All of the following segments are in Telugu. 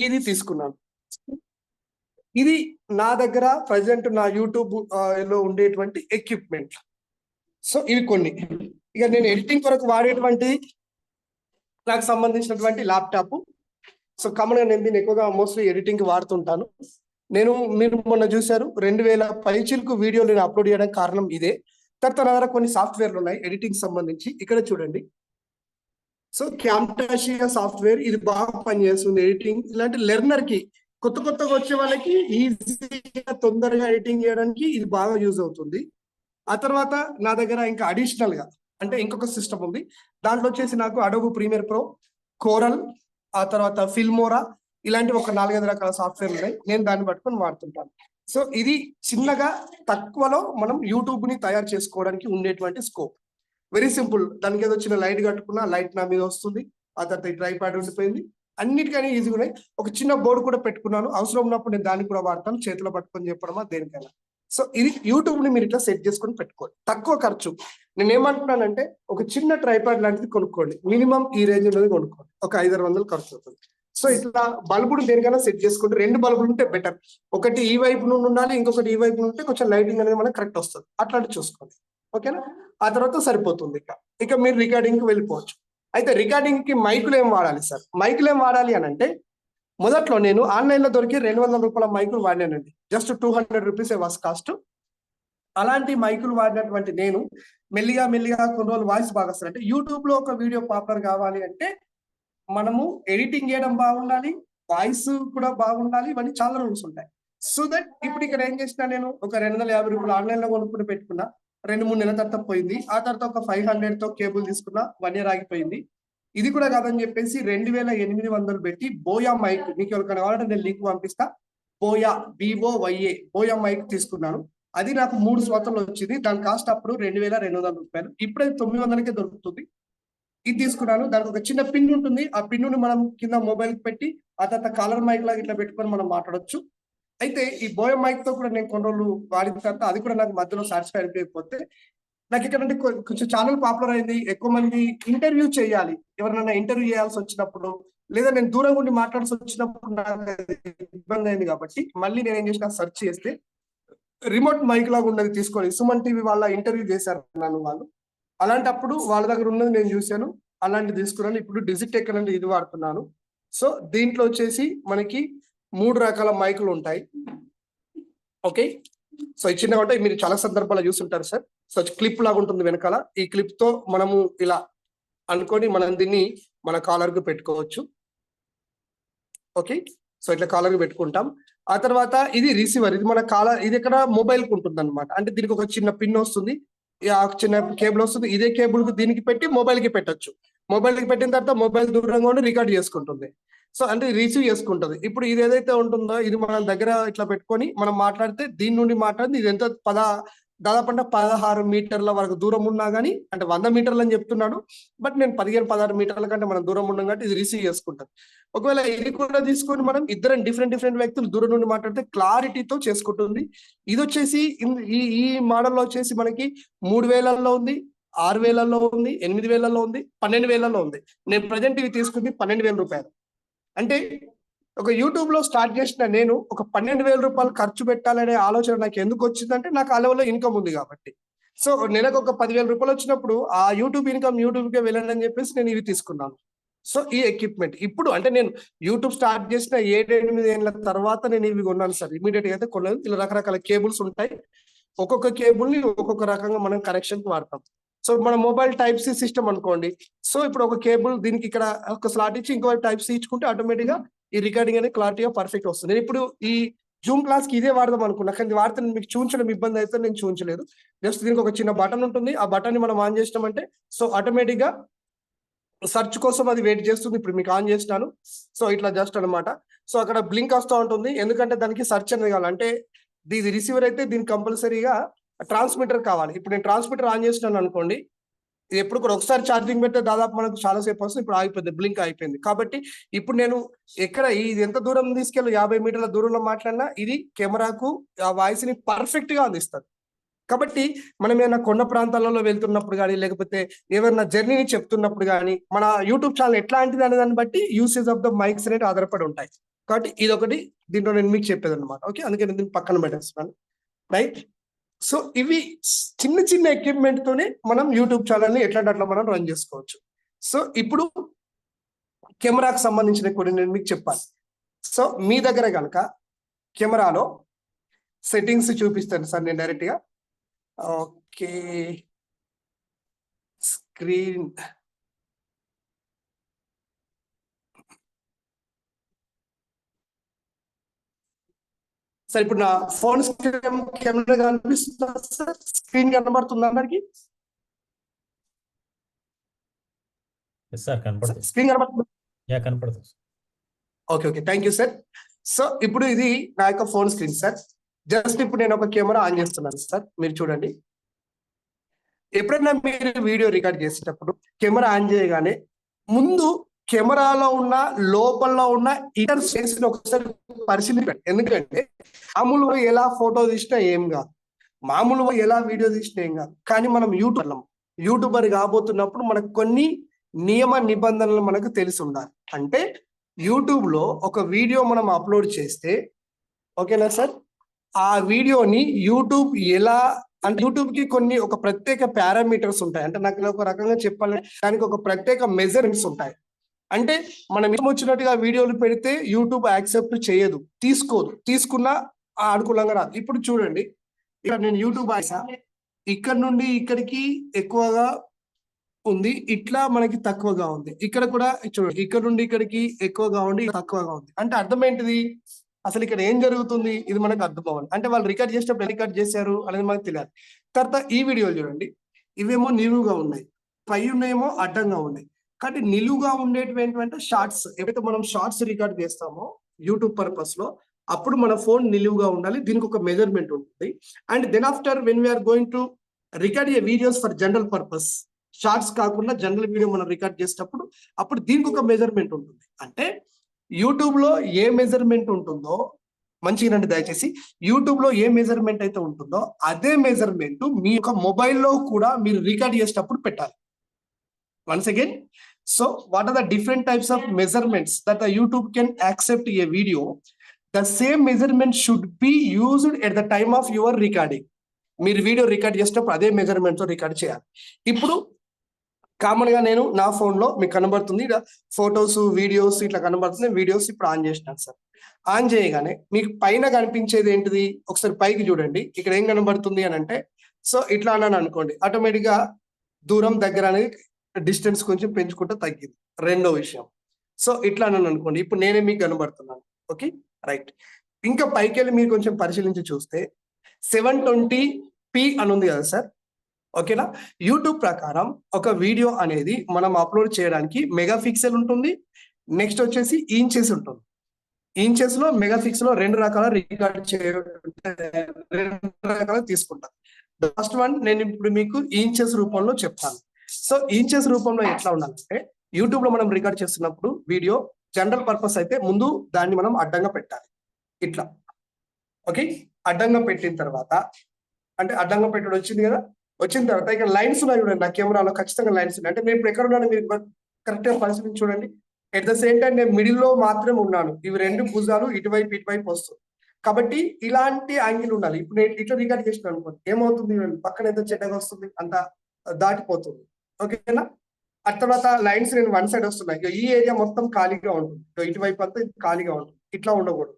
ఇది తీసుకున్నాను. ఇది నా దగ్గర ప్రజెంట్ నా యూట్యూబ్ లో ఉండేటువంటి ఎక్విప్మెంట్. సో ఇవి కొన్ని. ఇక నేను ఎడిటింగ్ కొరకు వాడేటువంటి నాకు సంబంధించినటువంటి ల్యాప్టాప్. సో కామన్ గా నేను దీన్ని ఎక్కువగా మోస్ట్లీ ఎడిటింగ్ కి వాడుతుంటాను. మీరు మొన్న చూశారు 2000 పైచిలకు వీడియో నేను అప్లోడ్ చేయడానికి కారణం ఇదే. తర్వాత నా దగ్గర కొన్ని సాఫ్ట్వేర్లు ఉన్నాయి ఎడిటింగ్ సంబంధించి. ఇక్కడ చూడండి. సో క్యామ్టాషియా సాఫ్ట్వేర్ ఇది బాగా పనిచేస్తుంది ఎడిటింగ్. ఇలాంటి లెర్నర్ కి కొత్తగా వచ్చే వాళ్ళకి ఈజీగా తొందరగా ఎడిటింగ్ చేయడానికి ఇది బాగా యూజ్ అవుతుంది. ఆ తర్వాత నా దగ్గర ఇంకా అడిషనల్ గా అంటే ఇంకొక సిస్టమ్ ఉంది. దాంట్లో వచ్చేసి నాకు అడోబ్ ప్రీమియర్ ప్రో, కోరల్, ఆ తర్వాత ఫిల్మోరా ఇలాంటి ఒక 4-5 రకాల సాఫ్ట్వేర్లు ఉన్నాయి. నేను దాన్ని పట్టుకొని వాడుతుంటాను. సో ఇది చిన్నగా తక్కువలో మనం యూట్యూబ్ ని తయారు చేసుకోవడానికి ఉండేటువంటి స్కోప్. Very simple. దానికి ఏదో చిన్న లైట్ కట్టుకున్నా లైట్ నా మీద వస్తుంది. ఆ తర్వాత ఈ ట్రైపాడ్ ఉండిపోయింది. అన్నిటికైనా ఈజీగా ఉన్నాయి. ఒక చిన్న బోర్డు కూడా పెట్టుకున్నాను. అవసరం ఉన్నప్పుడు నేను దాన్ని కూడా వాడతాను. చేతిలో పట్టుకొని చెప్పడమా దేనికైనా. సో ఇది యూట్యూబ్ ని మీరు ఇట్లా సెట్ చేసుకొని పెట్టుకోండి. తక్కువ ఖర్చు. నేను ఏమంటున్నానంటే ఒక చిన్న ట్రైపాడ్ లాంటిది కొనుక్కోండి. మినిమం ఈ రేంజ్ ఉన్నది కొనుక్కోండి. ఒక 500-600 ఖర్చు అవుతుంది. సో ఇట్లా బల్బులు దేనికైనా సెట్ చేసుకుంటే 2 బల్బులు ఉంటే బెటర్. ఒకటి ఈ వైపు నుండి ఉండాలి, ఇంకొకటి ఈ వైపు ఉంటే కొంచెం లైటింగ్ అనేది మనకు కరెక్ట్ వస్తుంది. అట్లాంటి చూసుకోండి. ఓకేనా? ఆ తర్వాత సరిపోతుంది. ఇక మీరు రికార్డింగ్ కి వెళ్ళిపోవచ్చు. అయితే రికార్డింగ్ కి మైకులు ఏం వాడాలి సార్? మైకులు ఏం వాడాలి అని అంటే మొదట్లో నేను ఆన్లైన్ లో దొరికి 200 రూపాయల మైకులు వాడినానండి. Just 200 rupees was cost. అలాంటి మైకులు వాడినటువంటి నేను మెల్లిగా కొన్ని రోజులు వాయిస్ బాగా వస్తుంది. అంటే యూట్యూబ్ లో ఒక వీడియో పాపులర్ కావాలి అంటే మనము ఎడిటింగ్ చేయడం బాగుండాలి, వాయిస్ కూడా బాగుండాలి. ఇవన్నీ చాలా రూల్స్ ఉంటాయి. సో దట్ ఇప్పుడు ఇక్కడ ఏం చేసినా నేను ఒక 250 రూపాయలు ఆన్లైన్ లో కొనుక్కుని పెట్టుకున్నా. 2-3 నెలల తర్వాత పోయింది. ఆ తర్వాత ఒక 500 తో కేబుల్ తీసుకున్నా. 1 year ఆగిపోయింది. ఇది కూడా కాదని చెప్పేసి 2800 పెట్టి బోయా మైక్, మీకు ఎవరికైనా కావాలంటే నేను లింక్ పంపిస్తా. బోయా BOYA బోయా మైక్ తీసుకున్నాను. అది నాకు 3 సంవత్సరాలు వచ్చింది. దాని కాస్ట్ అప్పుడు 2200 రూపాయలు. ఇప్పుడైతే 900కే దొరుకుతుంది. ఇది తీసుకున్నాను. దానికి ఒక చిన్న పిన్ ఉంటుంది. ఆ పిన్ను మనం కింద మొబైల్ పెట్టి ఆ తర్వాత కాలర్ మైక్ లాగా ఇట్లా పెట్టుకొని మనం మాట్లాడొచ్చు. అయితే ఈ బోయా మైక్ తో కూడా నేను కొన్ని రోజులు వాడిన తర్వాత అది కూడా నాకు మధ్యలో సాటిస్ఫై అయిపోతే నాకు ఇక్కడ కొంచెం ఛానల్ పాపులర్ అయింది. ఎక్కువ మంది ఇంటర్వ్యూ చేయాలి, ఎవరైనా ఇంటర్వ్యూ చేయాల్సి వచ్చినప్పుడు లేదా నేను దూరం ఉండి మాట్లాడాల్సి వచ్చినప్పుడు నాకు ఇబ్బంది అయింది. కాబట్టి మళ్ళీ నేను ఏం చేసిన సెర్చ్ చేస్తే రిమోట్ మైక్ లాగా ఉన్నది తీసుకొని సుమన్ టీవీ వాళ్ళ ఇంటర్వ్యూ చేశారు నన్ను వాళ్ళు. అలాంటప్పుడు వాళ్ళ దగ్గర ఉన్నది నేను చూశాను, అలాంటిది తీసుకున్నాను. ఇప్పుడు డిజిటెక్ అనేది ఇది వాడుతున్నాను. సో దీంట్లో వచ్చేసి మనకి 3 రకాల మైకులు ఉంటాయి. ఓకే. సో ఈ చిన్నగా ఉంటాయి. మీరు చాలా సందర్భాల్లో చూస్తుంటారు సార్. సో క్లిప్ లాగా ఉంటుంది వెనకాల. ఈ క్లిప్ తో మనము ఇలా అనుకొని మనం దీన్ని మన కాలర్ కు పెట్టుకోవచ్చు. ఓకే. సో ఇట్లా కాలర్ కు పెట్టుకుంటాం. ఆ తర్వాత ఇది రిసీవర్. ఇది మన కాలర్, ఇది ఇక్కడ మొబైల్ కు ఉంటుంది అనమాట. అంటే దీనికి ఒక చిన్న పిన్ వస్తుంది, చిన్న కేబుల్ వస్తుంది. ఇదే కేబుల్ కు దీనికి పెట్టి మొబైల్ కి పెట్టచ్చు. మొబైల్ కి పెట్టిన తర్వాత మొబైల్ దూరంగా ఉండి రికార్డ్ చేసుకుంటుంది. సో అంటే రిసీవ్ చేసుకుంటుంది. ఇప్పుడు ఇది ఏదైతే ఉంటుందో ఇది మన దగ్గర ఇట్లా పెట్టుకొని మనం మాట్లాడితే దీని నుండి మాట్లాడితే ఇది ఎంత దాదాపు 16 మీటర్ల వరకు దూరం ఉన్నా కానీ, అంటే 100 మీటర్లు అని చెప్తున్నాడు, బట్ నేను 15-16 మీటర్ల కంటే మనం దూరం ఉన్నాం కాబట్టి ఇది రిసీవ్ చేసుకుంటుంది. ఒకవేళ ఇది కూడా తీసుకొని మనం ఇద్దరం డిఫరెంట్ వ్యక్తులు దూరం నుండి మాట్లాడితే క్లారిటీతో చేసుకుంటుంది. ఇది వచ్చేసి ఈ మోడల్లో వచ్చేసి మనకి 3000లో ఉంది, 6000లో ఉంది, 8000లో ఉంది, 12000లో ఉంది. నేను ప్రజెంట్ ఇవి తీసుకుంది 12,000 రూపాయలు. అంటే ఒక యూట్యూబ్ లో స్టార్ట్ చేసిన నేను ఒక 12,000 రూపాయలు ఖర్చు పెట్టాలనే ఆలోచన నాకు ఎందుకు వచ్చిందంటే నాకు ఆ లెవెల్లో ఇన్కమ్ ఉంది కాబట్టి. సో నెలకు ఒక 10,000 రూపాయలు వచ్చినప్పుడు ఆ యూట్యూబ్ ఇన్కమ్ యూట్యూబ్కే వెళ్ళండి అని చెప్పేసి నేను ఇవి తీసుకున్నాను. సో ఈ ఎక్విప్మెంట్ ఇప్పుడు అంటే నేను యూట్యూబ్ స్టార్ట్ చేసిన 7-8 ఏళ్ళ తర్వాత నేను ఇవి కొన్నాను సార్. ఇమీడియట్ గా అయితే కొనలేదు. ఇలా రకరకాల కేబుల్స్ ఉంటాయి. ఒక్కొక్క కేబుల్ ని ఒక్కొక్క రకంగా మనం కనెక్షన్ వాడతాం. సో మన మొబైల్ టైప్ సి సిస్టమ్ అనుకోండి. సో ఇప్పుడు ఒక కేబుల్ దీనికి ఇక్కడ ఒక స్లాట్ ఇచ్చి ఇంకో టైప్ సి ఇచ్చుకుంటే ఆటోమేటిక్ గా ఈ రికార్డింగ్ అనేది క్లారిటీగా పర్ఫెక్ట్ వస్తుంది. నేను ఇప్పుడు ఈ జూమ్ క్లాస్ కి ఇదే వాడదాం అనుకున్నా, కానీ వాడితే మీకు చూపించడం ఇబ్బంది అయితే నేను చూపించలేదు. జస్ట్ దీనికి ఒక చిన్న బటన్ ఉంటుంది. ఆ బటన్ ని మనం ఆన్ చేసినామంటే సో ఆటోమేటిక్ గా సెర్చ్ కోసం అది వెయిట్ చేస్తుంది. ఇప్పుడు మీకు ఆన్ చేసినాను. సో ఇట్లా జస్ట్ అనమాట. సో అక్కడ బ్లింక్ వస్తూ ఉంటుంది. ఎందుకంటే దానికి సెర్చ్ అనేది కావాలి. అంటే ఇది రిసీవర్ అయితే దీనికి కంపల్సరీగా ట్రాన్స్మిటర్ కావాలి. ఇప్పుడు నేను ట్రాన్స్మిటర్ ఆన్ చేసినాను అనుకోండి, ఇది ఎప్పుడు కూడా ఒకసారి ఛార్జింగ్ పెడితే దాదాపు మనకు చాలా సేపు వస్తుంది. ఇప్పుడు ఆగిపోయింది, బ్లింక్ అయిపోయింది. కాబట్టి ఇప్పుడు నేను ఎక్కడ ఇది ఎంత దూరం తీసుకెళ్ళి 50 మీటర్ల దూరంలో మాట్లాడినా ఇది కెమెరాకు ఆ వాయిస్ ని పర్ఫెక్ట్ గా అందిస్తుంది. కాబట్టి మనం ఏమైనా కొండ ప్రాంతాలలో వెళ్తున్నప్పుడు కానీ, లేకపోతే ఏమైనా జర్నీని చెప్తున్నప్పుడు కానీ, మన యూట్యూబ్ ఛానల్ ఎట్లాంటిది అనే దాన్ని బట్టి యూసేజ్ ఆఫ్ ద మైక్స్ అనేది ఆధారపడి ఉంటాయి. కాబట్టి ఇది ఒకటి దీంట్లో నేను మీకు చెప్పేది అనమాట. ఓకే, అందుకే నేను దీన్ని పక్కన పెట్టేస్తున్నాను. రైట్. సో ఇవి చిన్న చిన్న ఎక్విప్మెంట్ తోనే మనం యూట్యూబ్ ఛానల్ ని ఎట్లా అట్లా మనం రన్ చేసుకోవచ్చు. సో ఇప్పుడు కెమెరాకు సంబంధించిన కొన్ని నేను మీకు చెప్పాలి. సో మీ దగ్గర కనుక కెమెరాలో సెట్టింగ్స్ చూపిస్తాను సార్ నేను డైరెక్ట్ గా. ఓకే, స్క్రీన్ సార్ ఇప్పుడు నా ఫోన్ స్క్రీన్ కెమెరా కనిపిస్తుందా సార్? స్క్రీన్ కనబడుతుందా అందరికి? స్క్రీన్ కనబడుతుంది. Okay okay, thank you sir. So ఇప్పుడు ఇది నా యొక్క ఫోన్ స్క్రీన్ సార్. జస్ట్ ఇప్పుడు నేను ఒక కెమెరా ఆన్ చేస్తున్నాను సార్, మీరు చూడండి. ఎప్పుడైనా మీరు వీడియో రికార్డ్ చేసేటప్పుడు కెమెరా ఆన్ చేయగానే ముందు కెమెరాలో ఉన్న లోపల ఉన్న ఇంటర్ఫేస్ ని ఒకసారి పరిశీలించండి. ఎందుకంటే మామూలుగా ఎలా ఫోటో తీసినా ఏం కాదు, మామూలుగా ఎలా వీడియో తీసినా ఏం కాదు. కానీ మనం యూట్యూబర్ కాబోతున్నప్పుడు మనకు కొన్ని నియమ నిబంధనలు మనకు తెలిసి ఉండాలి. అంటే యూట్యూబ్ లో ఒక వీడియో మనం అప్లోడ్ చేస్తే, ఓకేనా సార్, ఆ వీడియోని యూట్యూబ్ ఎలా అంటే యూట్యూబ్ కి కొన్ని ఒక ప్రత్యేక పారామీటర్స్ ఉంటాయి. అంటే నాకు ఒక రకంగా చెప్పాలంటే దానికి ఒక ప్రత్యేక మెజర్మెంట్స్ ఉంటాయి. అంటే మనం ఇష్టం వచ్చినట్టుగా వీడియోలు పెడితే యూట్యూబ్ యాక్సెప్ట్ చేయదు, తీసుకోదు, తీసుకున్నా అనుకూలంగా రాదు. ఇప్పుడు చూడండి, ఇక్కడ నేను యూట్యూబ్ ఇక్కడ నుండి ఇక్కడికి ఎక్కువగా ఉంది, ఇట్లా మనకి తక్కువగా ఉంది. ఇక్కడ కూడా చూడండి, ఇక్కడ నుండి ఇక్కడికి ఎక్కువగా ఉండి తక్కువగా ఉంది. అంటే అర్థం ఏంటిది? అసలు ఇక్కడ ఏం జరుగుతుంది ఇది మనకు అర్థం అవ్వాలి. అంటే వాళ్ళు రికార్డ్ చేసేటప్పుడు రికార్డ్ చేశారు అనేది మనకు తెలియాలి. తర్వాత ఈ వీడియోలు చూడండి, ఇవేమో నిలువుగా ఉన్నాయి, పై ఉన్నాయేమో అడ్డంగా ఉన్నాయి. కాబట్టి నిలువుగా ఉండేటివి ఏంటంటే షార్ట్స్. ఎప్పుడైతే మనం షార్ట్స్ రికార్డ్ చేస్తామో యూట్యూబ్ పర్పస్ లో, అప్పుడు మన ఫోన్ నిలువుగా ఉండాలి. దీనికి ఒక మెజర్మెంట్ ఉంటుంది. And then after when we're going to record a videos for general purpose, shorts కాకుండా జనరల్ వీడియో మనం రికార్డ్ చేసేటప్పుడు అప్పుడు దీనికి ఒక మెజర్మెంట్ ఉంటుంది. అంటే యూట్యూబ్ లో ఏ మెజర్మెంట్ ఉంటుందో, మంచిగా దయచేసి, యూట్యూబ్ లో ఏ మెజర్మెంట్ అయితే ఉంటుందో అదే మెజర్మెంట్ మీ యొక్క మొబైల్లో కూడా మీరు రికార్డ్ చేసేటప్పుడు పెట్టాలి. Once again, so what are the different types of measurements that the YouTube can accept a video? The same measurement should be used at the time of your recording. మీరు వీడియో రికార్డ్ చేసేటప్పుడు అదే మెజర్మెంట్ తో రికార్డ్ చేయాలి. ఇప్పుడు కామన్ గా నేను నా ఫోన్ లో మీకు కనబడుతుంది, ఫొటోస్ వీడియోస్ ఇట్లా కనబడుతుంది. వీడియోస్ ఇప్పుడు ఆన్ చేసినాను సార్. ఆన్ చేయగానే మీకు పైన కనిపించేది ఏంటిది? ఒకసారి పైకి చూడండి, ఇక్కడ ఏం కనబడుతుంది అని అంటే, సో ఇట్లా అన్నాను అనుకోండి, ఆటోమేటిక్ గా దూరం దగ్గర అనేది డిస్టెన్స్ కొంచెం పెంచుకుంటే తగ్గింది. రెండో విషయం, సో ఇట్లా అన్నాను అనుకోండి, ఇప్పుడు నేనే మీకు కనబడుతున్నాను. Okay, right. ఇంకా పైకి వెళ్ళి మీరు కొంచెం పరిశీలించి చూస్తే 720p అని ఉంది కదా సార్, ఓకేనా? యూట్యూబ్ ప్రకారం ఒక వీడియో అనేది మనం అప్లోడ్ చేయడానికి మెగా పిక్సెల్ ఉంటుంది, నెక్స్ట్ వచ్చేసి ఇంచెస్ ఉంటుంది. ఇంచెస్ లో మెగా పిక్సెల్ లో రెండు రకాల రికార్డ్ రెండు రకాలు తీసుకుంటాను. ఫస్ట్ వన్ నేను ఇప్పుడు మీకు ఇంచెస్ రూపంలో చెప్తాను. సో ఇంచెస్ రూపంలో ఎట్లా ఉండాలంటే, యూట్యూబ్ లో మనం రికార్డ్ చేస్తున్నప్పుడు వీడియో జనరల్ పర్పస్ అయితే ముందు దాన్ని మనం అడ్డంగా పెట్టాలి, ఇట్లా. ఓకే, అడ్డంగా పెట్టిన తర్వాత, అంటే అడ్డంగా పెట్టడం వచ్చింది కదా, వచ్చిన తర్వాత ఇక్కడ లైన్స్ ఉన్నాయి చూడండి, నా కెమెరాలో ఖచ్చితంగా లైన్స్ ఉన్నాయి. అంటే నేను ఇప్పుడు ఎక్కడ ఉన్నాను మీరు కరెక్ట్ గా పరిశీలించి చూడండి. ఎట్ ద సేమ్ టైం నేను మిడిల్ లో మాత్రమే ఉన్నాను, ఇవి రెండు భుజాలు ఇటువైపు వస్తుంది. కాబట్టి ఇలాంటి యాంగిల్ ఉండాలి. ఇప్పుడు నేను ఇట్లా రికార్డ్ చేసిన అనుకోండి, ఏమవుతుంది, పక్కన ఎంత చెడ్డగా వస్తుంది, అంత దాటిపోతుంది. ఓకేనా? ఆ తర్వాత లైన్స్ నేను వన్ సైడ్ వస్తున్నాయి, ఈ ఏరియా మొత్తం ఖాళీగా ఉంటుంది, ఇటువైపు అంతా ఖాళీగా ఉంటుంది. ఇట్లా ఉండకూడదు,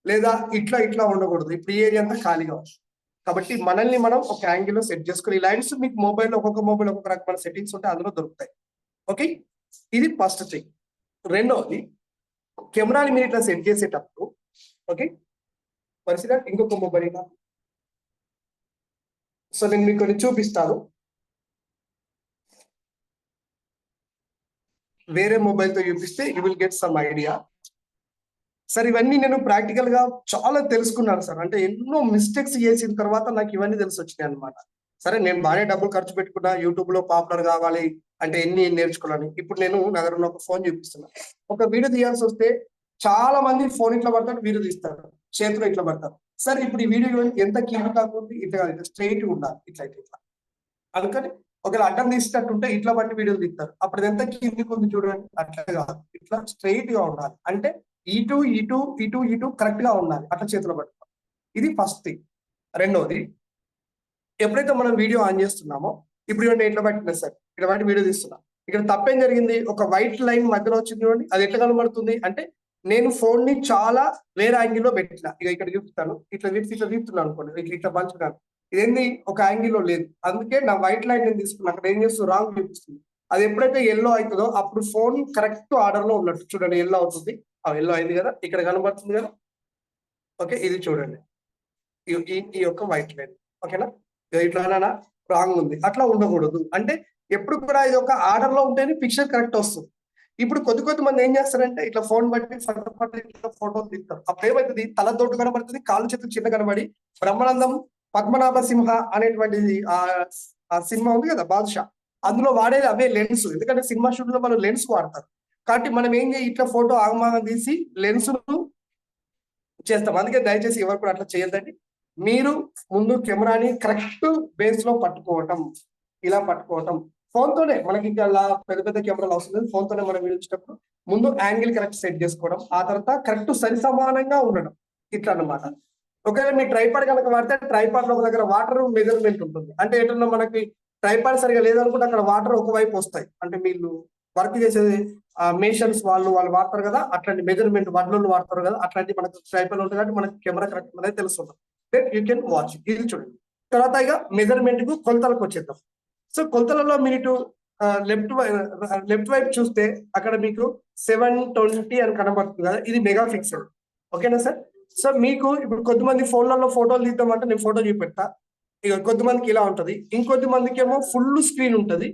లేదా ఇట్లా ఉండకూడదు. ఇప్పుడు ఈ ఏరియా అంతా ఖాళీగా ఉంటుంది. కాబట్టి మనల్ని మనం ఒక యాంగిల్ లో సెట్ చేసుకుని, ఈ లైన్స్ మీకు మొబైల్ ఒక్కొక్క మొబైల్ ఒక్కొక్క రకమైన సెట్టింగ్స్ ఉంటాయి, అందులో దొరుకుతాయి. ఓకే, ఇది ఫస్ట్ థింగ్. రెండవది, కెమెరాని మీరు ఇట్లా సెట్ చేసేటప్పుడు, ఓకే, పరిస్థితి ఇంకొక మొబైల్, సో నేను మీకు కొన్ని చూపిస్తాను. వేరే మొబైల్ తో చూపిస్తే you will get some idea. Sir ఇవన్నీ నేను ప్రాక్టికల్ గా చాలా తెలుసుకున్నాను సార్. అంటే ఎన్నో మిస్టేక్స్ చేసిన తర్వాత నాకు ఇవన్నీ తెలిసి వచ్చినాయి అనమాట. సరే, నేను బాగానే డబ్బులు ఖర్చు పెట్టుకున్నా, యూట్యూబ్ లో పాపులర్ కావాలి అంటే ఎన్ని నేర్చుకోవాలని. ఇప్పుడు నేను నా దగ్గర ఉన్న ఒక ఫోన్ చూపిస్తున్నా, ఒక వీడియో తీయాల్సి వస్తే చాలా మంది ఫోన్ ఇట్లా పడతారు, వీడియో తీస్తారు, చేతిలో ఇట్లా పడతారు. సరే, ఇప్పుడు ఈ వీడియో ఎంత కింద కాకుండా ఇట్లా స్ట్రైట్ ఉండాలి, ఇట్లా. అందుకని ఒకవేళ అడ్డం తీసేటట్టుంటే ఇట్లా బట్టి వీడియోలు తీస్తారు, అప్పుడు ఎంత కిందికి ఉంది చూడండి, అట్లా కాదు, ఇట్లా స్ట్రైట్ గా ఉండాలి. అంటే ఇటు ఇటు ఇటు ఇటు కరెక్ట్ గా ఉండాలి, అట్లా చేతిలో పట్టుకోవాలి. ఇది ఫస్ట్ థింగ్. రెండోది, ఎప్పుడైతే మనం వీడియో ఆన్ చేస్తున్నామో, ఇప్పుడు నేను ఇట్లా పట్టిన సార్, ఇట్లా బట్టి వీడియో తీస్తున్నా, ఇక్కడ తప్పేం జరిగింది, ఒక వైట్ లైన్ మధ్యలో వచ్చింది చూడండి, అది ఎట్లా కనబడుతుంది అంటే నేను ఫోన్ ని చాలా వేరే యాంగిల్లో పెట్టిన. ఇక ఇక్కడ చూపుతాను, ఇట్లా తీస్తున్నాను అనుకోండి, ఇట్లా పంచుతాను, ఇదేంది ఒక యాంగిల్లో లేదు, అందుకే నా వైట్ లైన్ నేను తీసుకున్నాను, అక్కడ ఏం చేస్తుంది రాంగ్ చూపిస్తుంది. అది ఎప్పుడైతే ఎల్లో అవుతుందో అప్పుడు ఫోన్ కరెక్ట్ ఆర్డర్ లో ఉన్నట్టు. చూడండి ఎల్లో అవుతుంది, ఎల్లో అయింది కదా, ఇక్కడ కనబడుతుంది కదా. ఓకే, ఇది చూడండి, ఈ యొక్క వైట్ లైన్. ఓకేనా, ఇట్లా రాంగ్ ఉంది, అట్లా ఉండకూడదు. అంటే ఎప్పుడు కూడా ఇది ఒక ఆర్డర్ లో ఉంటేనే పిక్చర్ కరెక్ట్ వస్తుంది. ఇప్పుడు కొద్ది మంది ఏం చేస్తారంటే ఇట్లా ఫోన్ బట్టి ఫటాఫట్ ఇట్లా ఫోటోలు తీస్తారు. అప్పుడు ఏమవుతుంది, తల దొడ్డు కనబడుతుంది, కాళ్ళు చేతులు చిన్న కనబడి బ్రహ్మానందం పద్మనాభ సింహ అనేటువంటిది ఆ సినిమా ఉంది కదా బాద్షా, అందులో వాడేది అవే లెన్స్. ఎందుకంటే సినిమా షూట్ లో వాళ్ళు లెన్స్ వాడతారు. కాబట్టి మనం ఏం చేయి, ఇట్లా ఫోటో ఆగమాగం తీసి లెన్స్ చేస్తాం. అందుకే దయచేసి ఎవరు కూడా అట్లా చేయొద్దండి. మీరు ముందు కెమెరాని కరెక్ట్ బేస్ లో పట్టుకోవటం, ఇలా పట్టుకోవటం. ఫోన్ తోనే మనకి ఇంకా పెద్ద పెద్ద కెమెరాలు అవసరం లేదు, ఫోన్ తోనే మనం వీడియోచేటప్పుడు ముందు యాంగిల్ కరెక్ట్ సెట్ చేసుకోవడం, ఆ తర్వాత కరెక్ట్ సరి సమానంగా ఉండడం, ఇట్లా అన్నమాట. ఒకవేళ మీ ట్రైపాడ్ కనుక వాడితే ట్రైపాడ్ లో ఒక దగ్గర వాటర్ మెజర్మెంట్ ఉంటుంది. అంటే ఎట్లా మనకి ట్రైపాడ్ సరిగా లేదనుకుంటే అక్కడ వాటర్ ఒకవైపు వస్తాయి. అంటే వీళ్ళు వర్క్ చేసేది మేషన్స్ వాళ్ళు వాడతారు కదా, అట్లాంటి మెజర్మెంట్ వడ్లు వాడతారు కదా, అట్లాంటి మనకు ట్రైపాడ్ ఉంటుంది కాబట్టి మనకి కెమెరా కరెక్ట్ అనేది తెలుస్తుంది. You can watch. ఇది చూడండి. తర్వాత ఇక మెజర్మెంట్ కు కొలతలకు వచ్చేద్దాం. సో కొలతలలో మీరు లెఫ్ట్ వైపు చూస్తే అక్కడ మీకు 720 అని కనబడుతుంది కదా, ఇది మెగా పిక్సెల్. ఓకేనా సార్? సో మీకు ఇప్పుడు కొద్దిమంది ఫోన్లలో ఫోటోలు తీద్దామంటే నేను ఫోటో చూపెడతా. ఇక కొద్దిమందికి ఇలా ఉంటది, ఇంకొద్ది మందికి ఏమో ఫుల్ స్క్రీన్ ఉంటది,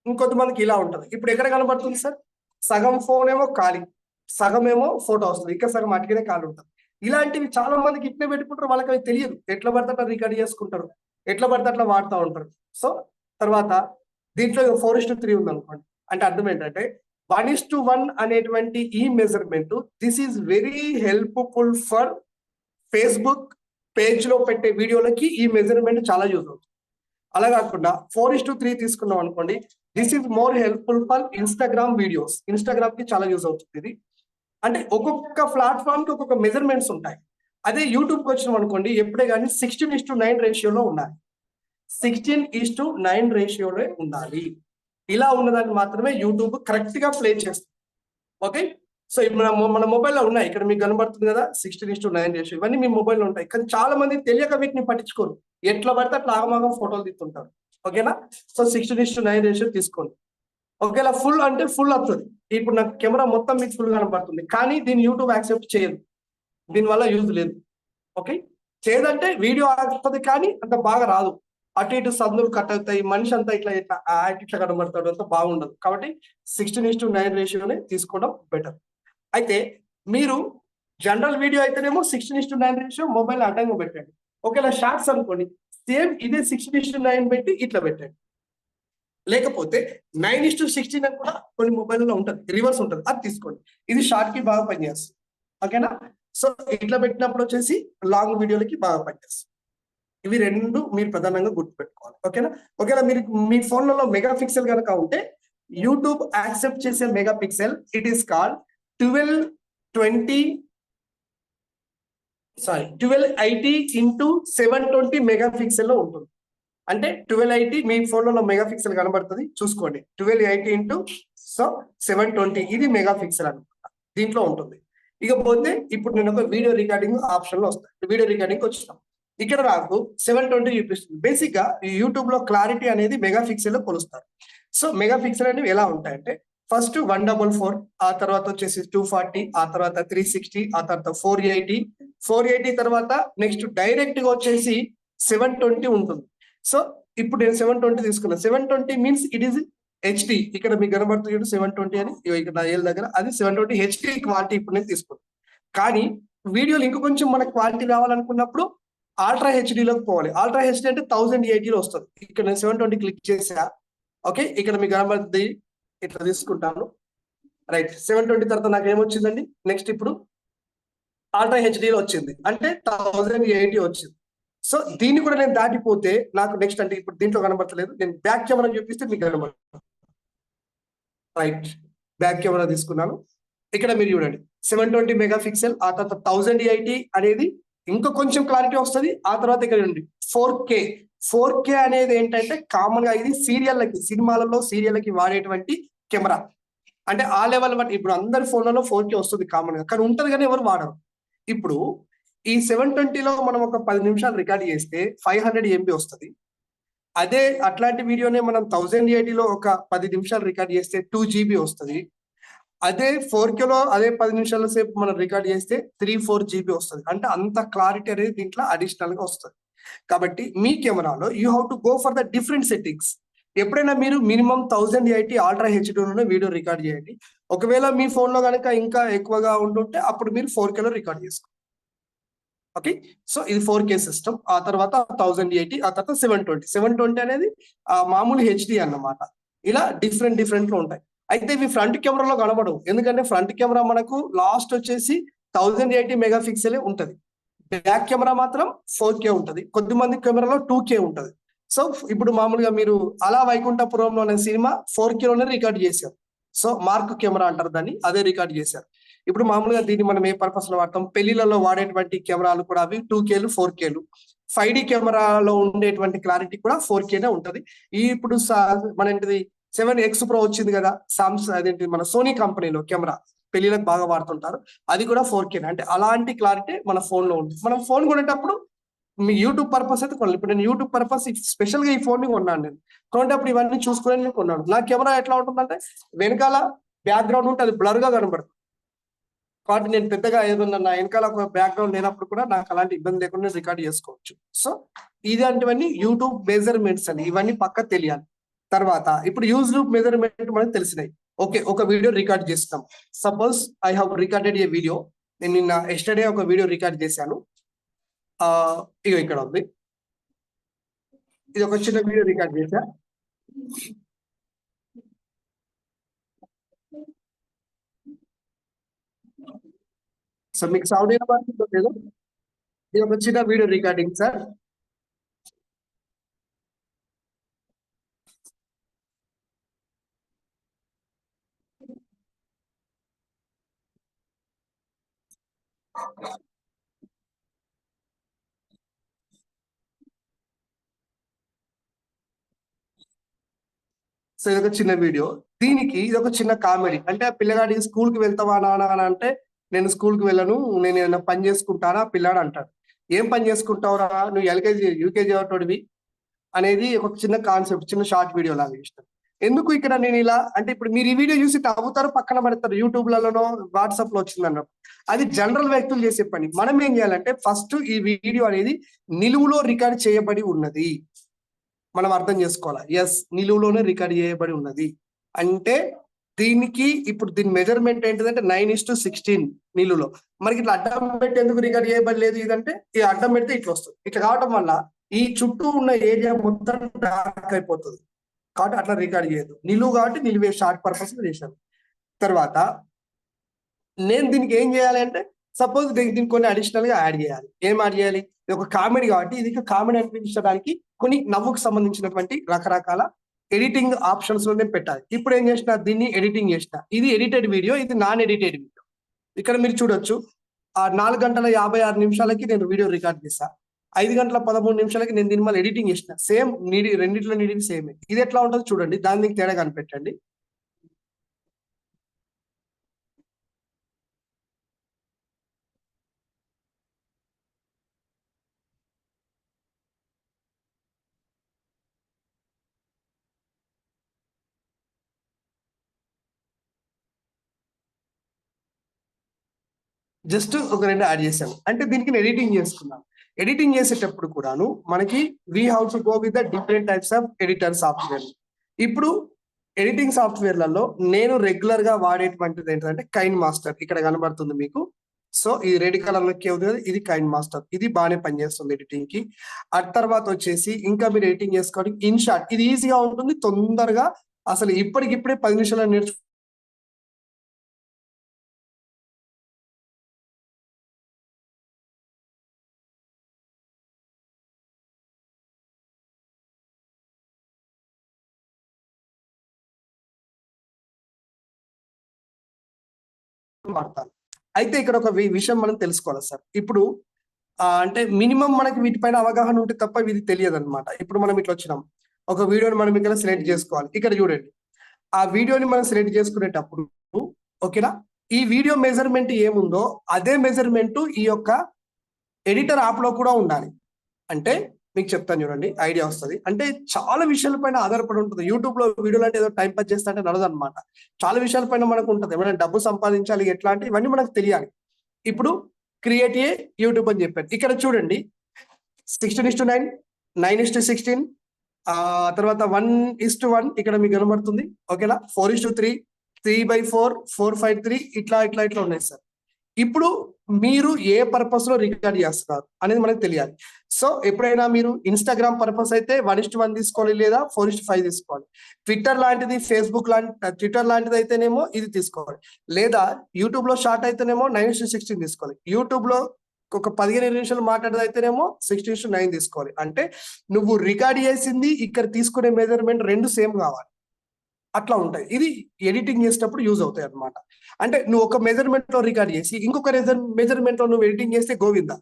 ఇంకొద్దిమందికి ఇలా ఉంటది. ఇప్పుడు ఎక్కడ కనబడుతుంది సార్? సగం ఫోన్ ఏమో ఖాళీ, సగం ఏమో ఫోటో వస్తుంది, ఇంకా సగం అటుకనే ఖాళీ ఉంటుంది. ఇలాంటివి చాలా మందికి ఇట్లే పెట్టుకుంటారు, వాళ్ళకి అవి తెలియదు. ఎట్లా పడితే అట్లా రికార్డ్ చేసుకుంటారు, ఎట్లా పడితే అట్లా వాడుతూ ఉంటారు. సో తర్వాత దీంట్లో 4:3 ఉంది అనుకోండి, అంటే అర్థం ఏంటంటే 1:1 అనేటువంటి ఈ measurement this is very helpful for Facebook page లో పెట్టే వీడియోలకి ఈ మెజర్మెంట్ చాలా యూజ్ అవుతుంది. అలా కాకుండా 4:3 తీసుకున్నాం అనుకోండి, this is more helpful for Instagram videos. Instagram కి చాలా యూజ్ అవుతుంది ఇది. అంటే ఒక్కొక్క ప్లాట్ఫామ్ కి ఒక్కొక్క మెజర్మెంట్స్ ఉంటాయి. అదే యూట్యూబ్కి వచ్చినాం అనుకోండి, ఎప్పుడే కానీ 16:9 రేషియోలో ఉండాలి. 16:9 రేషియోలో ఉండాలి. ఇలా ఉన్నదాన్ని మాత్రమే యూట్యూబ్ కరెక్ట్ గా ప్లే చేస్తుంది. ఓకే, సో మన మొబైల్లో ఉన్నాయి, ఇక్కడ మీకు కనబడుతుంది కదా 16:9 రేషియో. ఇవన్నీ మీ మొబైల్లో ఉంటాయి, కానీ చాలా మంది తెలియక వీటిని పట్టించుకోరు, ఎట్లా పడితే అట్లా ఆగమాగం ఫోటోలు తీస్తుంటారు. ఓకేనా? సో 16:9 రేషియో తీసుకోండి. ఒకవేళ ఫుల్ అంటే ఫుల్ వస్తుంది. ఇప్పుడు నాకు కెమెరా మొత్తం మీకు ఫుల్ కనబడుతుంది, కానీ దీన్ని యూట్యూబ్ యాక్సెప్ట్ చేయదు, దీనివల్ల యూజ్ లేదు. ఓకే, చేయదంటే వీడియో వస్తుంది కానీ అంత బాగా రాదు, అటు ఇటు సందులు కట్ అవుతాయి, మనిషి అంతా ఇట్లా ఇట్లా కనబడతాడు, అంత బాగుండదు. కాబట్టి 16:9 రేషియోనే తీసుకోవడం బెటర్. అయితే మీరు జనరల్ వీడియో అయితేనేమో 16:9 రేషియో మొబైల్ అడ్డంగా పెట్టండి. ఒకవేళ షార్ట్స్ అనుకోండి, సేమ్ ఇదే 16:9 పెట్టి ఇట్లా పెట్టండి. లేకపోతే 9:16 అని కూడా కొన్ని మొబైల్లో ఉంటుంది, రివర్స్ ఉంటుంది, అది తీసుకోండి. ఇది షార్ట్ కి బాగా పనిచేస్తుంది. ఓకేనా? సో ఇట్లా పెట్టినప్పుడు వచ్చేసి లాంగ్ వీడియోలకి బాగా పనిచేస్తుంది. ఇవి రెండు మీరు ప్రధానంగా గుర్తుపెట్టుకోవాలి. ఓకేనా? ఒకవేళ మీరు మీ ఫోన్లలో మెగా పిక్సెల్ కనుక ఉంటే యూట్యూబ్ యాక్సెప్ట్ చేసే mega pixel it is called 1280 into 720 mega pixel లో ఉంటుంది. అంటే 1280 మీ ఫోన్లలో మెగా పిక్సెల్ కనబడుతుంది, చూసుకోండి. 1280 ఇంటూ 720 ఇది మెగా పిక్సెల్ అనమాట, దీంట్లో ఉంటుంది. ఇకపోతే ఇప్పుడు నేను ఒక వీడియో రికార్డింగ్ ఆప్షన్ లో వస్తాను. వీడియో రికార్డింగ్ వచ్చినాం, ఇక్కడ నాకు 720 చూపిస్తుంది. బేసిక్ గా యూట్యూబ్ లో క్లారిటీ అనేది మెగా పిక్సెల్ లో కొలుస్తారు. సో మెగా పిక్సెల్ అనేవి ఎలా ఉంటాయంటే ఫస్ట్ 144, ఆ తర్వాత వచ్చేసి 240, ఆ తర్వాత 360, ఆ తర్వాత 480 తర్వాత నెక్స్ట్ డైరెక్ట్ గా వచ్చేసి 720 ఉంటుంది. సో ఇప్పుడు నేను 720 తీసుకున్నా. 720 మీన్స్ ఇట్ ఈస్ హెచ్డి. ఇక్కడ మీకు కనబడుతుంది 720 అని, ఇక్కడ నా ఏళ్ళ దగ్గర అది 720 హెచ్డి క్వాలిటీ ఇప్పుడు నేను తీసుకున్నాను. కానీ వీడియోలు ఇంకా కొంచెం మనకు క్వాలిటీ రావాలనుకున్నప్పుడు అల్ట్రా హెచ్డిలోకి పోవాలి. అల్ట్రా హెచ్డి అంటే 1080లో వస్తుంది. ఇక్కడ నేను 720 క్లిక్ చేసా. ఓకే, ఇక్కడ మీకు కనబడుతుంది, ఇట్లా తీసుకుంటాను. రైట్, 720 తర్వాత నాకు ఏమొచ్చిందండి, నెక్స్ట్ ఇప్పుడు అల్ట్రా హెచ్డిలో వచ్చింది, అంటే 1080 వచ్చింది. సో దీన్ని కూడా నేను దాటిపోతే నాకు నెక్స్ట్ అంటే ఇప్పుడు దీంట్లో కనబడతలేదు, నేను బ్యాక్ కెమెరా చూపిస్తే మీకు కనబడుతుంది. రైట్, బ్యాక్ కెమెరా తీసుకున్నాను. ఇక్కడ మీరు చూడండి 720 మెగాపిక్సెల్, ఆ తర్వాత 1080 అనేది ఇంకా కొంచెం క్లారిటీ వస్తుంది. ఆ తర్వాత ఇక్కడ ఉంది 4K. 4K అనేది ఏంటంటే కామన్ గా ఇది సీరియల్లకి, సినిమాలలో సీరియల్లకి వాడేటువంటి కెమెరా. అంటే ఆ లెవెల్ బట్టి ఇప్పుడు అందరి ఫోన్లలో 4K వస్తుంది కామన్ గా, కానీ ఉంటది కానీ ఎవరు వాడరు. ఇప్పుడు ఈ 720లో మనం ఒక 10 నిమిషాలు రికార్డ్ చేస్తే 500 MB వస్తుంది. అదే అట్లాంటి వీడియోనే మనం 1080లో ఒక 10 నిమిషాలు రికార్డ్ చేస్తే 2 GB వస్తుంది. అదే 4Kలో అదే 10 నిమిషాల సేపు మనం రికార్డ్ చేస్తే 3-4 GB వస్తుంది. అంటే అంత క్లారిటీ అనేది దీంట్లో అడిషనల్ గా వస్తుంది. కాబట్టి మీ కెమెరాలో you have to go for the different settings. ఎప్పుడైనా మీరు మినిమం 1080 అల్ట్రా హెచ్డీలోనే వీడియో రికార్డ్ చేయండి. ఒకవేళ మీ ఫోన్ లో కనుక ఇంకా ఎక్కువగా ఉంటుంటే అప్పుడు మీరు 4Kలో రికార్డ్ చేసుకోండి. ఓకే, సో ఇది 4K సిస్టమ్. ఆ తర్వాత 1080, ఆ తర్వాత 720 అనేది మామూలు హెచ్డి అన్నమాట. ఇలా డిఫరెంట్ లో ఉంటాయి. అయితే ఇవి ఫ్రంట్ కెమెరాలో కనబడవు, ఎందుకంటే ఫ్రంట్ కెమెరా మనకు లాస్ట్ వచ్చేసి 1080 మెగాపిక్సెలే ఉంటది. బ్యాక్ కెమెరా మాత్రం 4K ఉంటది. కొద్దిమంది కెమెరాలో 2K ఉంటది. సో ఇప్పుడు మామూలుగా మీరు అలా వైకుంఠపురంలో అనే సినిమా 4Kలోనే రికార్డ్ చేశారు. సో మార్క్ కెమెరా అంటారు దాన్ని, అదే రికార్డ్ చేశారు. ఇప్పుడు మామూలుగా దీన్ని మనం ఏ పర్పస్ లో వాడతాం, పెళ్లిలలో వాడేటువంటి కెమెరాలు కూడా అవి 2Kలు 4Kలు. 5D కెమెరాలో ఉండేటువంటి క్లారిటీ కూడా 4Kనే ఉంటది. ఇప్పుడు మన ఏంటిది 7X Pro వచ్చింది కదా, సామ్సంగ్ అదేంటి మన సోనీ కంపెనీలో కెమెరా పెళ్లిలకు బాగా వాడుతుంటారు, అది కూడా 4K. అంటే అలాంటి క్లారిటీ మన ఫోన్ లో ఉంటుంది. మనం ఫోన్ కొనేటప్పుడు మీ యూట్యూబ్ పర్పస్ అయితే కొనాలి. ఇప్పుడు నేను యూట్యూబ్ పర్పస్ స్పెషల్ గా ఈ ఫోన్ ని కొన్నాను. నేను కొనేటప్పుడు ఇవన్నీ చూసుకుని కొన్నాను. నా కెమెరా ఎట్లా ఉంటుందంటే వెనకాల బ్యాక్గ్రౌండ్ ఉంటే అది బ్లర్ గా కనబడుతుంది. కాబట్టి నేను పెద్దగా ఏదన్నా నా వెనకాల ఒక బ్యాక్గ్రౌండ్ లేనప్పుడు కూడా నాకు అలాంటి ఇబ్బంది లేకుండా రికార్డ్ చేసుకోవచ్చు. సో ఇలాంటివన్నీ యూట్యూబ్ మెజర్మెంట్స్ అని, ఇవన్నీ పక్క తెలియాలి. తర్వాత ఇప్పుడు యూజ్ లూప్ మెజర్మెంట్ మనకు తెలిసినాయి. ఓకే, ఒక వీడియో రికార్డ్ చేస్తాం. Suppose I have recorded a video. నేను నిన్న ఎస్టర్డే ఒక వీడియో రికార్డ్ చేశాను. ఇక ఇక్కడ ఉంది, ఇది ఒక చిన్న వీడియో రికార్డ్ చేశా. సో మీకు సౌండ్ వినబడుతుందో లేదో, ఇది ఒక చిన్న వీడియో రికార్డింగ్ సార్. సో ఇది ఒక చిన్న వీడియో. దీనికి ఇది ఒక చిన్న కామెడీ. అంటే ఆ పిల్లగాడికి స్కూల్ కి వెళ్తావా నాన్న అని అంటే, నేను స్కూల్ కి వెళ్ళను, నేను ఏదైనా పని చేసుకుంటానా పిల్లాడు అంటాడు. ఏం పని చేసుకుంటావురా, నువ్వు ఎల్కేజీ యూకేజీ వాటోడివి అనేది ఒక చిన్న కాన్సెప్ట్, చిన్న షార్ట్ వీడియో లాగా ఇష్టం. ఎందుకు ఇక్కడ నేను ఇలా అంటే, ఇప్పుడు మీరు ఈ వీడియో చూసి తవ్వుతారు, పక్కన పడతారు, యూట్యూబ్లలోనో వాట్సాప్ లో వచ్చింది అన్నప్పుడు. అది జనరల్ వ్యక్తులు చేసే పని. మనం ఏం చేయాలంటే ఫస్ట్ ఈ వీడియో అనేది నిలువులో రికార్డ్ చేయబడి ఉన్నది మనం అర్థం చేసుకోవాలి. ఎస్, నిలువులోనే రికార్డ్ చేయబడి ఉన్నది అంటే దీనికి ఇప్పుడు దీని మెజర్మెంట్ ఏంటిదంటే 9:16 నిలువులో. మనకి ఇట్లా అడ్డం పెట్టి ఎందుకు రికార్డ్ చేయబడలేదు ఇదంటే, ఈ అడ్డం పెడితే ఇట్లా వస్తుంది. ఇట్లా కావటం వల్ల ఈ చుట్టూ ఉన్న ఏరియా మొత్తం డార్క్ అయిపోతుంది. కాబట్టి అట్లా రికార్డ్ చేయదు. నిలువు కాబట్టి నిలువే షార్ట్ పర్పస్ చేశాను. తర్వాత నేను దీనికి ఏం చేయాలి అంటే, సపోజ్ దీనికి కొన్ని అడిషనల్ గా యాడ్ చేయాలి. ఏం యాడ్ చేయాలి, ఇది ఒక కామెడీ కాబట్టి ఇది కామెడీ అనిపించడానికి కొన్ని నవ్వుకు సంబంధించినటువంటి రకరకాల ఎడిటింగ్ ఆప్షన్స్ లో నేను పెట్టాలి. ఇప్పుడు ఏం చేసిన, దీన్ని ఎడిటింగ్ చేసిన. ఇది ఎడిటెడ్ వీడియో, ఇది నాన్ ఎడిటెడ్ వీడియో. ఇక్కడ మీరు చూడొచ్చు, 4 గంటల 56 నిమిషాలకి నేను వీడియో రికార్డ్ చేశా. 5 గంటల 13 నిమిషాలకి నేను దీన్ని మళ్ళీ ఎడిటింగ్ చేసిన. సేమ్ నీడి, రెండిట్లో నీడి సేమ్. ఇది ఎట్లా ఉంటుందో చూడండి, దానికి తేడా కనిపెట్టండి. జస్ట్ ఒక 2 యాడ్ చేశాను. అంటే దీనికి నేను ఎడిటింగ్ చేసుకున్నాను. ఎడిటింగ్ చేసేటప్పుడు కూడాను మనకి we how to go with the different types of editor software. ఇప్పుడు ఎడిటింగ్ సాఫ్ట్వేర్లలో నేను రెగ్యులర్ గా వాడేటువంటిది ఏంటంటే కైన్ మాస్టర్. ఇక్కడ కనబడుతుంది మీకు. సో ఈ రెడ్ కలర్ లోకి ఉంది కదా, ఇది కైన్ మాస్టర్. ఇది బాగానే పనిచేస్తుంది ఎడిటింగ్ కి. ఆ తర్వాత వచ్చేసి ఇంకా మీరు ఎడిటింగ్ చేసుకోవడానికి ఇన్ షాట్. ఇది ఈజీగా ఉంటుంది, తొందరగా అసలు ఇప్పటికిప్పుడే 10 నిమిషాలు నేర్చు వాడతాను. అయితే ఇక్కడ ఒక విషయం మనం తెలుసుకోవాలి సార్. ఇప్పుడు అంటే మినిమం మనకి వీటిపైన అవగాహన ఉంటే తప్ప ఇది తెలియదు అనమాట. ఇప్పుడు మనం ఇట్లా వచ్చినాం, ఒక వీడియోని మనం ఇక్కడ సెలెక్ట్ చేసుకోవాలి. ఇక్కడ చూడండి, ఆ వీడియోని మనం సెలెక్ట్ చేసుకునేటప్పుడు ఓకేనా, ఈ వీడియో మెజర్మెంట్ ఏముందో అదే మెజర్మెంట్ ఈ యొక్క ఎడిటర్ యాప్ లో కూడా ఉండాలి. అంటే మీకు చెప్తాను చూడండి, ఐడియా వస్తుంది. అంటే చాలా విషయాలపైన ఆధారపడి ఉంటుంది. యూట్యూబ్ లో వీడియోలు అంటే ఏదో టైం పాస్ చేస్తా అంటే నడదు అనమాట. చాలా విషయాలపైన మనకు ఉంటుంది. ఏమైనా డబ్బు సంపాదించాలి ఎట్లా అంటే ఇవన్నీ మనకు తెలియాలి. ఇప్పుడు క్రియేట్ ఏ యూట్యూబ్ అని చెప్పాను. ఇక్కడ చూడండి 16:9, 9:16, తర్వాత 1:1 ఇక్కడ మీకు కనబడుతుంది. ఓకేనా, 4:3, 3/4, 4:5:3 ఇట్లా ఇట్లా ఇట్లా ఉన్నాయి సార్. ఇప్పుడు మీరు ఏ పర్పస్ లో రికార్డ్ చేస్తున్నారు అనేది మనకు తెలియాలి. సో ఎప్పుడైనా మీరు ఇన్స్టాగ్రామ్ పర్పస్ అయితే 1:1 తీసుకోవాలి, లేదా 4:5 తీసుకోవాలి. ట్విట్టర్ లాంటిది, ఫేస్బుక్ ట్విట్టర్ లాంటిది అయితేనేమో ఇది తీసుకోవాలి, లేదా యూట్యూబ్ లో షార్ట్ అయితేనేమో 9:16 తీసుకోవాలి. యూట్యూబ్ లో ఒక 15 నిమిషాలు మాట్లాడేది అయితేనేమో 16:9 తీసుకోవాలి. అంటే నువ్వు రికార్డ్ చేసింది ఇక్కడ తీసుకునే మెజర్మెంట్ రెండు సేమ్ కావాలి. అట్లా ఉంటాయి. ఇది ఎడిటింగ్ చేసేటప్పుడు యూజ్ అవుతాయి అనమాట. అంటే నువ్వు ఒక మెజర్మెంట్ లో రికార్డ్ చేసి ఇంకొక మెజర్మెంట్ లో నువ్వు ఎడిటింగ్ చేస్తే గోవిందా.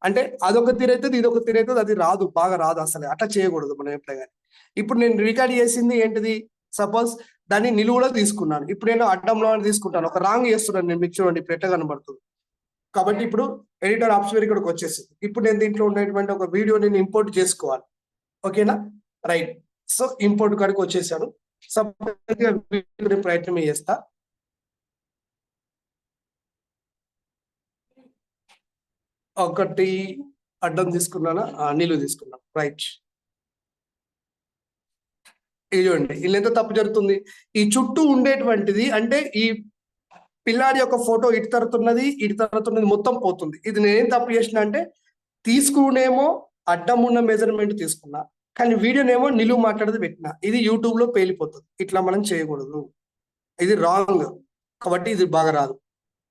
అంటే అదొక తీరైతుంది, ఇదొక తీరైతుంది, అది రాదు, బాగా రాదు. అసలు అట్లా చేయకూడదు మనం ఎప్పుడైనా. ఇప్పుడు నేను రికార్డ్ చేసింది ఏంటిది, సపోజ్ దాన్ని నిలువులో తీసుకున్నాను. ఇప్పుడు నేను అడ్డంలో తీసుకుంటాను, ఒక రాంగ్ చేస్తున్నాను నేను. మీకు చూడండి ఇప్పుడు ఎట్లా కనబడుతుంది. కాబట్టి ఇప్పుడు ఎడిటర్ ఆప్షన్ ఇక్కడికి వచ్చేసింది. ఇప్పుడు నేను దీంట్లో ఉన్నటువంటి ఒక వీడియో నేను ఇంపోర్ట్ చేసుకోవాలి. ఓకేనా, రైట్. సో ఇంపోర్ట్ కాడికి వచ్చేసాను. ప్రయత్నం చేస్తా. ఒకటి అడ్డం తీసుకున్నానా, నిలువు తీసుకున్నాను, రైట్. ఇది చూడండి, ఇలా ఎంత తప్పు జరుగుతుంది. ఈ చుట్టూ ఉండేటువంటిది అంటే ఈ పిల్లాడి యొక్క ఫోటో ఇటు తరుతున్నది మొత్తం పోతుంది. ఇది నేనేం తప్పు చేసిన అంటే తీసుకునేమో అడ్డం ఉన్న మెజర్మెంట్ తీసుకున్నా, కానీ వీడియోనేమో నిలువు మాట్లాడేది పెట్టినా. ఇది యూట్యూబ్ లో పేలిపోతుంది. ఇట్లా మనం చేయకూడదు, ఇది రాంగ్. కాబట్టి ఇది బాగా రాదు.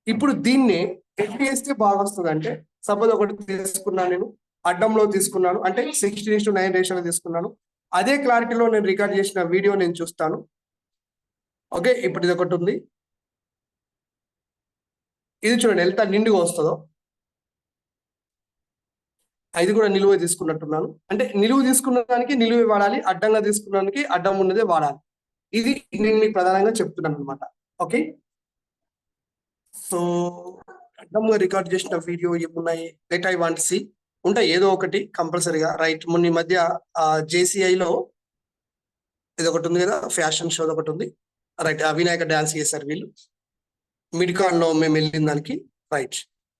ఇప్పుడు దీన్ని ఎట్లా చేస్తే బాగా వస్తుంది అంటే, సపోజ్ ఒకటి తీసుకున్నాను నేను, అడ్డంలో తీసుకున్నాను, అంటే 16:9 రేషియోలో తీసుకున్నాను. అదే క్లారిటీలో నేను రికార్డ్ చేసిన వీడియో నేను చూస్తాను. ఓకే, ఇప్పుడు ఇది ఒకటి ఉంది. ఇది చూడండి ఎంత నిండుగా వస్తుందో. ఇది కూడా నిలువ తీసుకున్నట్టున్నాను. అంటే నిలువు తీసుకున్న దానికి నిలువే వాడాలి, అడ్డంగా తీసుకున్నానికి అడ్డం ఉన్నదే వాడాలి. ఇది నేను మీకు ప్రధానంగా చెప్తున్నాను అనమాట. ఓకే, సో అడ్డంగా రికార్డ్ చేసిన వీడియో ఏమున్నాయి, లెట్ ఐ వాంట్ సి ఉంటాయి ఏదో ఒకటి కంపల్సరీగా, రైట్. మొన్న ఈ మధ్య జేసీఐలో ఇది ఒకటి ఉంది కదా, ఫ్యాషన్ షో ఒకటి ఉంది, రైట్. వినాయక డాన్స్ చేశారు వీళ్ళు, మిడ్కాన్ లో మేము వెళ్ళిన దానికి, రైట్.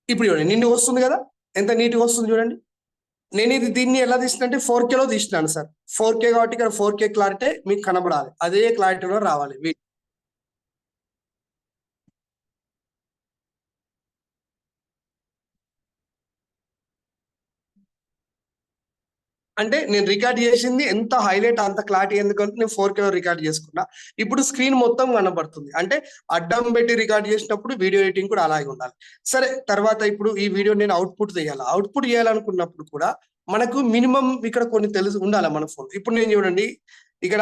ఇప్పుడు చూడండి నిండు వస్తుంది కదా, ఎంత నీట్గా వస్తుంది చూడండి. నేను దీన్ని ఎలా తీసిన అంటే 4K లో తీసినాను సార్. 4K కాబట్టి ఇక్కడ 4K క్లారిటీ మీకు కనబడాలి, అదే క్లారిటీలో రావాలి. అంటే నేను రికార్డ్ చేసింది ఎంత హైలైట్ అంత క్లారిటీ ఎందుకంటే నేను 4K లో రికార్డ్ చేసుకున్నా. ఇప్పుడు స్క్రీన్ మొత్తం కనబడుతుంది. అంటే అడ్డం పెట్టి రికార్డ్ చేసినప్పుడు వీడియో ఎడిటింగ్ కూడా అలాగే ఉండాలి. సరే, తర్వాత ఇప్పుడు ఈ వీడియో నేను అవుట్పుట్ చేయాలి. అవుట్పుట్ చేయాలనుకున్నప్పుడు కూడా మనకు మినిమం ఇక్కడ కొన్ని తెలుసు ఉండాలి మన ఫోన్. ఇప్పుడు నేను చూడండి ఇక్కడ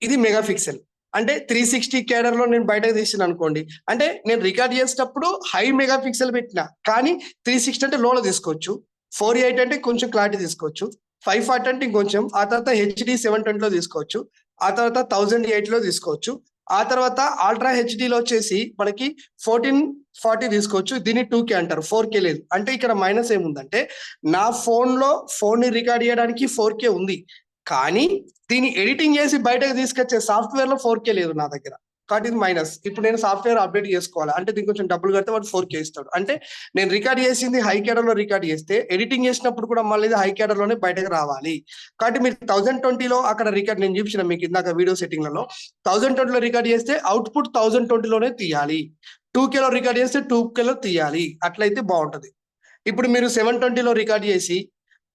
ఇది మెగా పిక్సెల్, అంటే 360 కేడర్ లో నేను బయటకు తీసిన అనుకోండి, అంటే నేను రికార్డ్ చేసేటప్పుడు హై మెగా పిక్సెల్ పెట్టిన, కానీ 360 అంటే లోలో తీసుకోవచ్చు, 4:8 అంటే కొంచెం క్లారిటీ తీసుకోవచ్చు, 540 అంటే ఇంకొంచెం, ఆ తర్వాత HD 720 లో తీసుకోవచ్చు, ఆ తర్వాత 1008 లో తీసుకోవచ్చు, ఆ తర్వాత అల్ట్రా హెచ్డిలో వచ్చేసి మనకి 1440 తీసుకోవచ్చు. దీన్ని 2K అంటారు, 4K లేదు. అంటే ఇక్కడ మైనస్ ఏముందంటే నా ఫోన్ లో ఫోన్ ని రికార్డ్ చేయడానికి 4K ఉంది, కానీ దీన్ని ఎడిటింగ్ చేసి బయటకు తీసుకొచ్చే సాఫ్ట్వేర్ లో 4K లేదు నా దగ్గర, కాబట్టి ఇది మైనస్. ఇప్పుడు నేను సాఫ్ట్వేర్ అప్డేట్ చేసుకోవాలి అంటే దీనికి కొంచెం డబ్బులు కడితే వాడు 4K ఇస్తాడు. అంటే నేను రికార్డ్ చేసింది హై కేడర్ లో రికార్డ్ చేస్తే ఎడిటింగ్ చేసినప్పుడు కూడా మళ్ళీ హై కేడర్ లోనే బయటకు రావాలి. కాబట్టి మీరు 1020లో అక్కడ రికార్డ్ నేను చూపించిన మీకు ఇందాక వీడియో సెట్టింగ్లలో 1020 లో రికార్డ్ చేస్తే అవుట్పుట్ 1020 లోనే తీయాలి, 2K లో రికార్డ్ చేస్తే 2K లో తీయాలి, అట్లయితే బాగుంటది. ఇప్పుడు మీరు 720 లో రికార్డ్ చేసి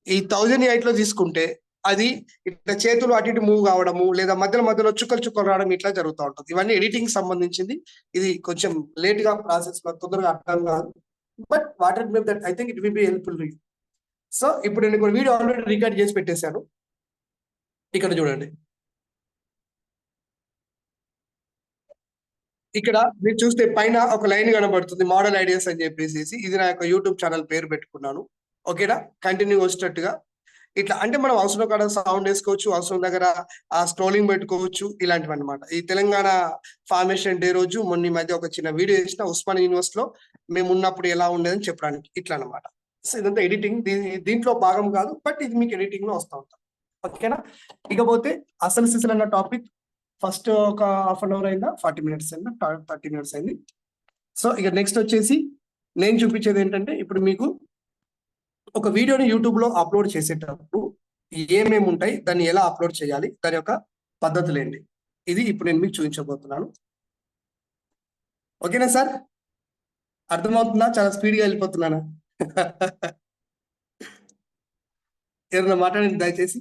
ఈ 1008 లో తీసుకుంటే అది ఇట్లా చేతులు అటు ఇటు మూవ్ కావడము, లేదా మధ్యలో చుక్కలు రావడం ఇట్లా జరుగుతూ ఉంటుంది. ఇవన్నీ ఎడిటింగ్ సంబంధించింది. ఇది కొంచెం లేట్ గా ప్రాసెస్, తొందరగా అర్థం కాదు. But what it mean that I think it will be helpful. So ఇప్పుడు నేను వీడియో ఆల్రెడీ రికార్డ్ చేసి పెట్టేశాను. ఇక్కడ చూడండి, ఇక్కడ మీరు చూస్తే పైన ఒక లైన్ కనబడుతుంది, మోడల్ ఐడియాస్ అని చెప్పేసి. ఇది నా యొక్క యూట్యూబ్ ఛానల్ పేరు పెట్టుకున్నాను. ఓకేనా, కంటిన్యూ వచ్చేటట్టుగా ఇట్లా. అంటే మనం అవసరం కాడ సౌండ్ వేసుకోవచ్చు, అవసరం దగ్గర ఆ స్క్రోలింగ్ పెట్టుకోవచ్చు, ఇలాంటివి అనమాట. ఈ తెలంగాణ ఫార్మేషన్ డే రోజు మొన్న ఈ మధ్య ఒక చిన్న వీడియో చేసిన ఉస్మాన్ యూనివర్సిటీలో మేము ఉన్నప్పుడు ఎలా ఉండేదని చెప్పడానికి, ఇట్లా అనమాట. సో ఇదంతా ఎడిటింగ్, దీంట్లో భాగం కాదు, బట్ ఇది మీకు ఎడిటింగ్ లో వస్తూ ఉంటాం. ఓకేనా, ఇకపోతే అసలు సిసలు అన్న టాపిక్ ఫస్ట్ ఒక హాఫ్ అన్ అవర్ అయిందా, 40 minutes అయిందా, 30 minutes అయింది. సో ఇక నెక్స్ట్ వచ్చేసి నేను చూపించేది ఏంటంటే, ఇప్పుడు మీకు ఒక వీడియోని యూట్యూబ్ లో అప్లోడ్ చేసేటప్పుడు ఏమేమి ఉంటాయి, దాన్ని ఎలా అప్లోడ్ చేయాలి, దాని యొక్క పద్ధతులు ఏంటి, ఇది ఇప్పుడు నేను మీకు చూపించబోతున్నాను. ఓకేనా సార్, అర్థమవుతుందా? చాలా స్పీడ్గా వెళ్ళిపోతున్నానా? ఎవరైనా మాట్లాడండి దయచేసి.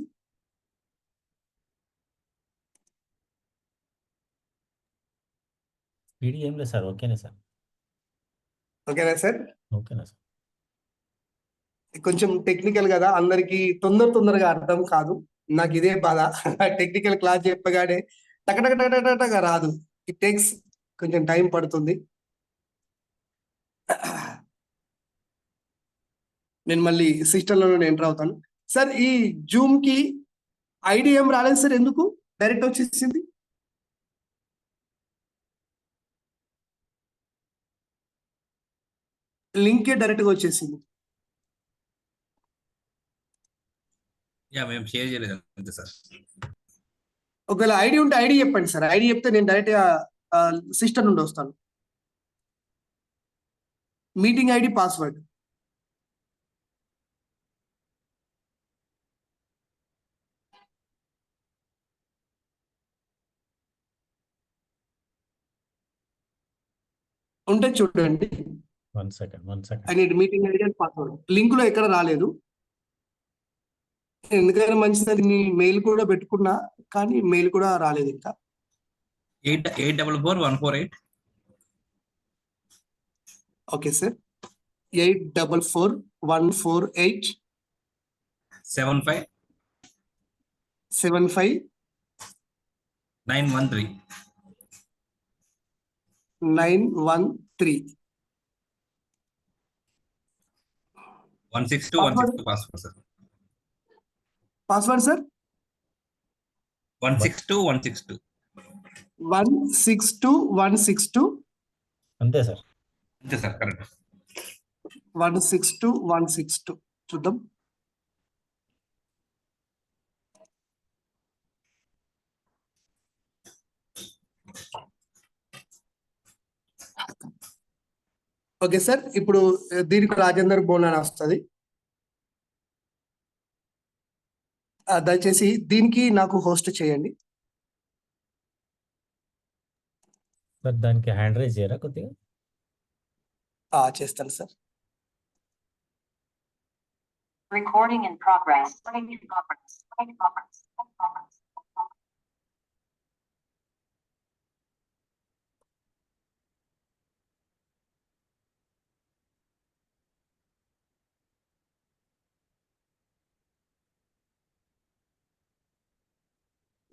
స్పీడ్ ఏం లేదు సార్, ఓకేనా సార్? ఓకేనా సార్? ఓకేనా సార్? కొంచెం టెక్నికల్ కదా, అందరికి తొందరగా అర్థం కాదు. నాకు ఇదే బాధ. టెక్నికల్ క్లాస్ చెప్పగానే టకటకటకటగా రాదు. ఇట్ టేక్స్ కొంచెం టైం పడుతుంది. నేను మళ్ళీ సిస్టంలో ఎంటర్ అవుతాను. సార్ ఈ జూమ్ కి ఐడి ఏం రాలేదు సార్, ఎందుకు డైరెక్ట్ వచ్చేసింది? లింకే డైరెక్ట్ గా వచ్చేసింది. మేము షేర్ చేయలేదు అంతే సార్. ఒకవేళ ఐడి ఉంటే ఐడి చెప్పండి సార్, ఐడి చెప్తే నేను డైరెక్ట్ గా సిస్టమ్ నుండి వస్తాను. Meeting ID, password. ఉంటే చూడండి. 1 second. I need meeting ID and password. Link లో ఎక్కడ రాలేదు, ఎందుకైనా మంచిది మీ మెయిల్ కూడా పెట్టుకున్నా, కానీ మెయిల్ కూడా రాలేదు ఇంకా. 8444148. Okay sir, 8444148 75 75 913. 913. 162 password sir. Password sir 162 162 అంతే సార్. అంతే సార్, కరెక్ట్. 162 చూద్దాం. ఓకే సార్, ఇప్పుడు దీనికి రాజేందర్ బోన్ అని వస్తుంది. దయచేసి దీనికి నాకు హోస్ట్ చేయండి సార్. దానికి హ్యాండ్ రైజ్ చేయరా కొద్దిగా? చేస్తాను sir. Recording in progress.